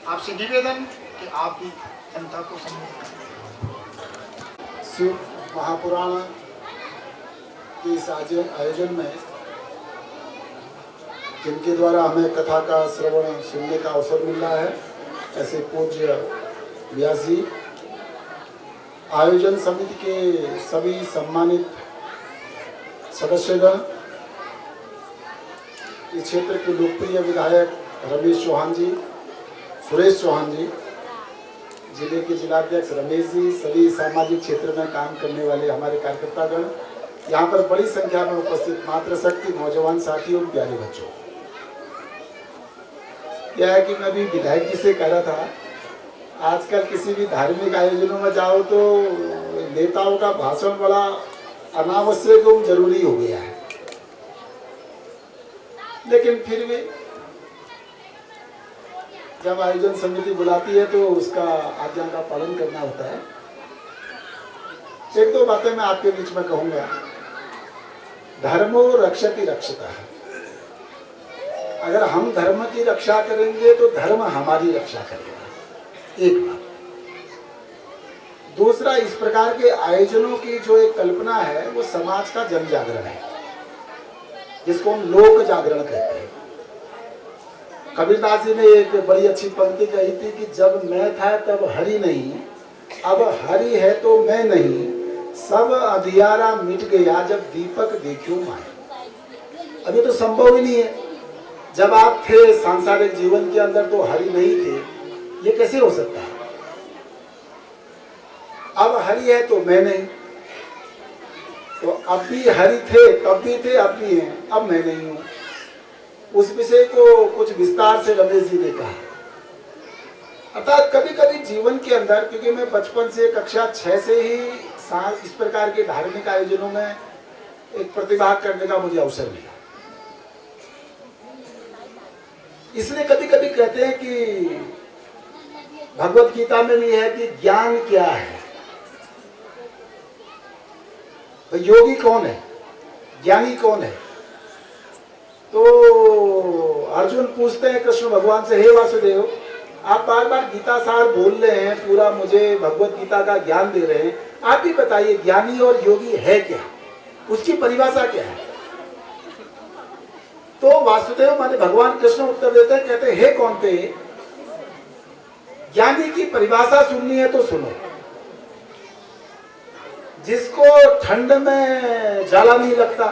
आपसे निवेदन कि आप भी जनता को संबोधित करें। शिव महापुराण के इस आयोजन में जिनके द्वारा हमें कथा का श्रवण सुनने का अवसर मिल रहा है, ऐसे पूज्य व्यास जी, आयोजन समिति के सभी सम्मानित सदस्यगण, इस क्षेत्र के लोकप्रिय विधायक रमेश चौहान जी, सुरेश चौहान जी, जिले के जिलाध्यक्ष रमेश जी, सभी सामाजिक क्षेत्र में काम करने वाले हमारे कार्यकर्तागण, यहाँ पर बड़ी संख्या में उपस्थित मातृशक्ति, नौजवान साथियों, प्यारे बच्चों। यह है कि मैं भी विधायक जी से कह रहा था, आजकल किसी भी धार्मिक आयोजनों में जाओ तो नेताओं का भाषण बड़ा अनावश्यक और जरूरी हो गया है, लेकिन फिर भी जब आयोजन समिति बुलाती है तो उसका आज्ञा का पालन करना होता है। एक दो बातें मैं आपके बीच में कहूंगा। धर्मो रक्षति रक्षिता है। अगर हम धर्म की रक्षा करेंगे तो धर्म हमारी रक्षा करेगा, एक बात। दूसरा, इस प्रकार के आयोजनों की जो एक कल्पना है वो समाज का जन जागरण है, जिसको हम लोक जागरण कहते हैं। कबीरदास जी ने एक बड़ी अच्छी पंक्ति कही थी कि जब मैं था तब हरि नहीं, अब हरि है तो मैं नहीं, सब अंधियारा मिट गया जब दीपक देखियो माया। अब ये तो संभव ही नहीं है। जब आप थे सांसारिक जीवन के अंदर तो हरि नहीं थे, ये कैसे हो सकता है? अब हरि है तो मैं नहीं, तो अब भी हरि थे, तब भी थे, अब भी हैं, अब मैं नहीं हूं। उस विषय को कुछ विस्तार से रमेश जी ने कहा। अर्थात कभी कभी जीवन के अंदर, क्योंकि मैं बचपन से कक्षा 6 से ही इस प्रकार के धार्मिक आयोजनों में एक प्रतिभाग करने का मुझे अवसर मिला, इसलिए कभी कभी कहते हैं कि भगवत गीता में भी है कि ज्ञान क्या है, तो योगी कौन है, ज्ञानी कौन है। तो अर्जुन पूछते हैं कृष्ण भगवान से, हे वासुदेव, आप बार बार गीता सार बोल रहे हैं, पूरा मुझे भगवत गीता का ज्ञान दे रहे हैं, आप भी बताइए ज्ञानी और योगी है क्या, उसकी परिभाषा क्या है। तो वासुदेव माने भगवान कृष्ण उत्तर देते हैं, कहते हैं, हे कौनते, ज्ञानी की परिभाषा सुननी है तो सुनो। जिसको ठंड में जाला नहीं लगता,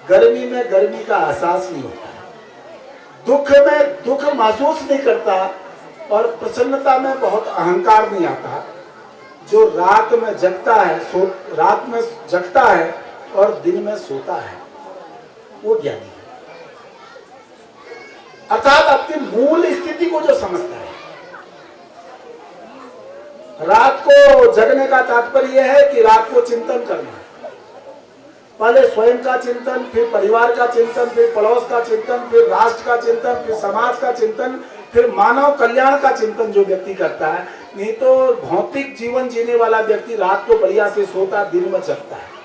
गर्मी में गर्मी का एहसास नहीं होता, दुख में दुख महसूस नहीं करता और प्रसन्नता में बहुत अहंकार नहीं आता, जो रात में जगता है, रात में जगता है और दिन में सोता है, वो ज्ञानी है। अर्थात अपनी मूल स्थिति को जो समझता है। रात को जगने का तात्पर्य यह है कि रात को चिंतन करना, पहले स्वयं का चिंतन, फिर परिवार का चिंतन, फिर पड़ोस का चिंतन, फिर राष्ट्र का चिंतन, फिर समाज का चिंतन, फिर मानव कल्याण का चिंतन जो व्यक्ति करता है। नहीं तो भौतिक जीवन जीने वाला व्यक्ति रात को बढ़िया से सोता, दिन में जगता है।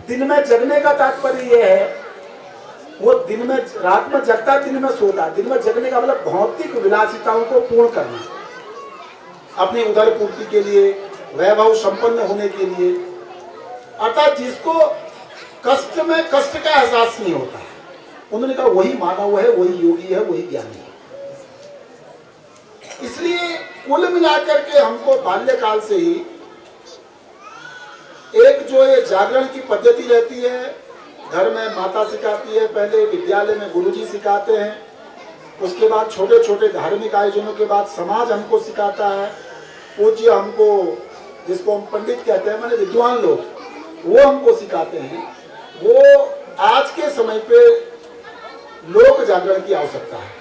दिन में जगने का तात्पर्य यह है, वो दिन में रात में जगता, दिन में सोता। दिन में जगने का मतलब भौतिक विलासिताओं को पूर्ण करना, अपनी उदर पूर्ति के लिए, वैभव संपन्न होने के लिए। अर्थात जिसको कष्ट में कष्ट का एहसास नहीं होता है, उन्होंने कहा वही मानव है, वही योगी है, वही ज्ञानी है। इसलिए कुल मिलाकर के हमको बाल्यकाल से ही एक जो ये जागरण की पद्धति रहती है, घर में माता सिखाती है, पहले विद्यालय में गुरुजी सिखाते हैं, उसके बाद छोटे छोटे धार्मिक आयोजनों के बाद समाज हमको सिखाता है, पूज्य हमको, जिसको हम पंडित कहते हैं, माने विद्वान लोग, वो हमको सिखाते हैं। वो आज के समय पे लोक जागरण की आवश्यकता है।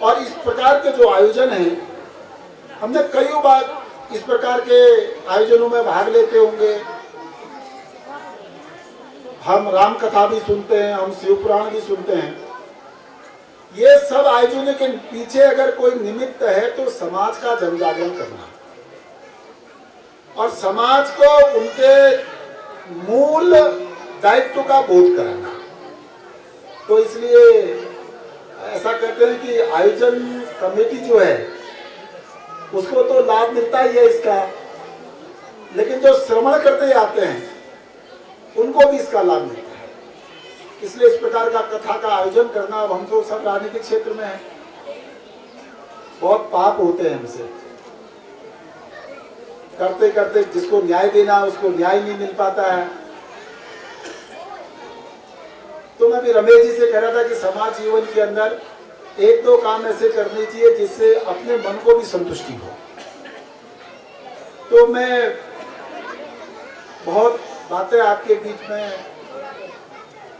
और इस प्रकार के जो आयोजन हैं, हमने कई बार इस प्रकार के आयोजनों में भाग लेते होंगे। हम राम कथा भी सुनते हैं, हम शिव पुराण भी सुनते हैं। ये सब आयोजनों के पीछे अगर कोई निमित्त है तो समाज का जनजागरण करना और समाज को उनके मूल दायित्व का बोध कराना। तो इसलिए ऐसा कहते हैं कि आयोजन कमेटी जो है उसको तो लाभ मिलता ही है इसका, लेकिन जो श्रवण करते आते हैं उनको भी इसका लाभ मिलता है। इसलिए इस प्रकार का कथा का आयोजन करना, अब हम तो सब राजनीतिक क्षेत्र में है, बहुत पाप होते हैं हमसे। करते करते जिसको न्याय देना उसको न्याय नहीं मिल पाता है। तो मैं भी रमेश जी से कह रहा था कि समाज जीवन के अंदर एक दो काम ऐसे करने चाहिए जिससे अपने मन को भी संतुष्टि हो। तो मैं बहुत बातें आपके बीच में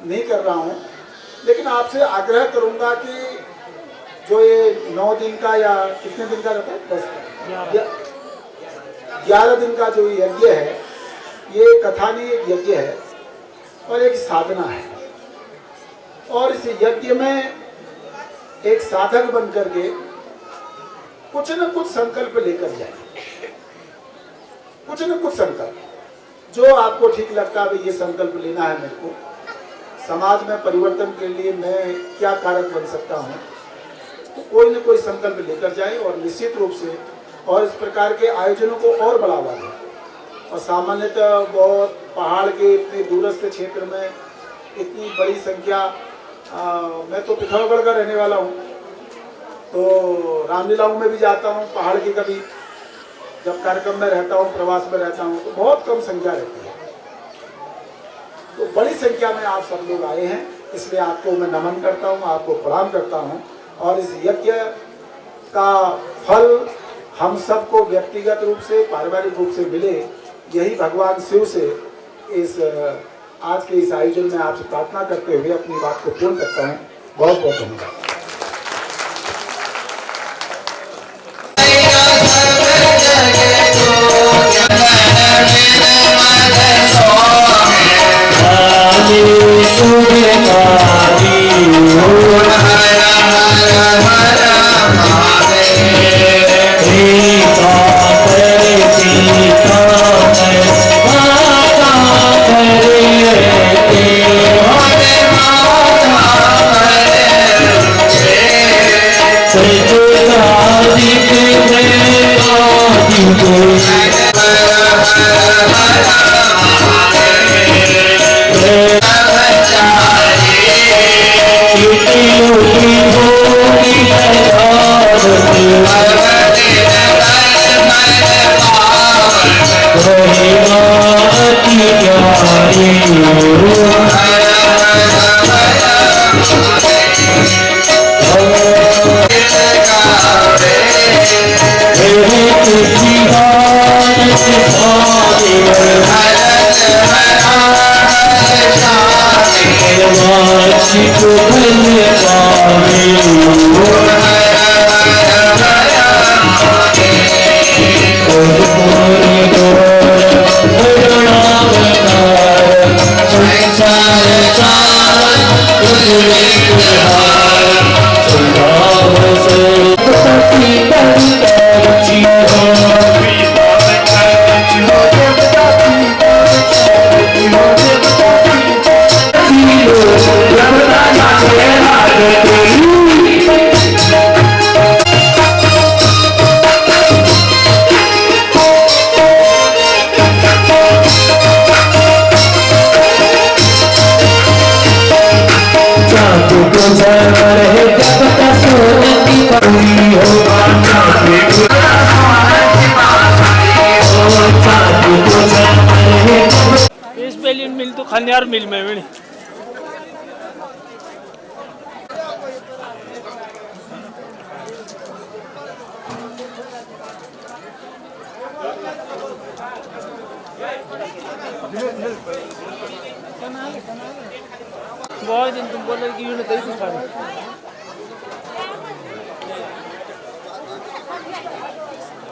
नहीं कर रहा हूं, लेकिन आपसे आग्रह करूंगा कि जो ये 9 दिन का या कितने दिन का रहता है, 11 दिन का जो यज्ञ है, ये कथा नहीं, एक यज्ञ है और एक साधना है। और इस यज्ञ में एक साधक बन करके कुछ न कुछ संकल्प लेकर जाए, कुछ न कुछ संकल्प जो आपको ठीक लगता है, ये संकल्प लेना है मेरे को, समाज में परिवर्तन के लिए मैं क्या कारक बन सकता हूँ, तो कोई न कोई संकल्प लेकर जाए और निश्चित रूप से और इस प्रकार के आयोजनों को और बढ़ावा दें। और सामान्यतः बहुत पहाड़ के इतने दूरस्थ क्षेत्र में इतनी बड़ी संख्या, मैं तो पिथौरागढ़ का रहने वाला हूँ, तो रामलीलाओं में भी जाता हूँ, पहाड़ की कभी जब कार्यक्रम में रहता हूँ, प्रवास में रहता हूँ, तो बहुत कम संख्या रहती है। तो बड़ी संख्या में आप सब लोग आए हैं, इसलिए आपको मैं नमन करता हूँ, आपको प्रणाम करता हूँ। और इस यज्ञ का फल हम सबको व्यक्तिगत रूप से, पारिवारिक रूप से मिले, यही भगवान शिव से इस आज के इस आयोजन में आपसे प्रार्थना करते हुए अपनी बात को पूर्ण करता हूँ। बहुत बहुत धन्यवाद। संसार मैं भी नहीं। बहुत दिन तुम बोल रहे कि यूं नहीं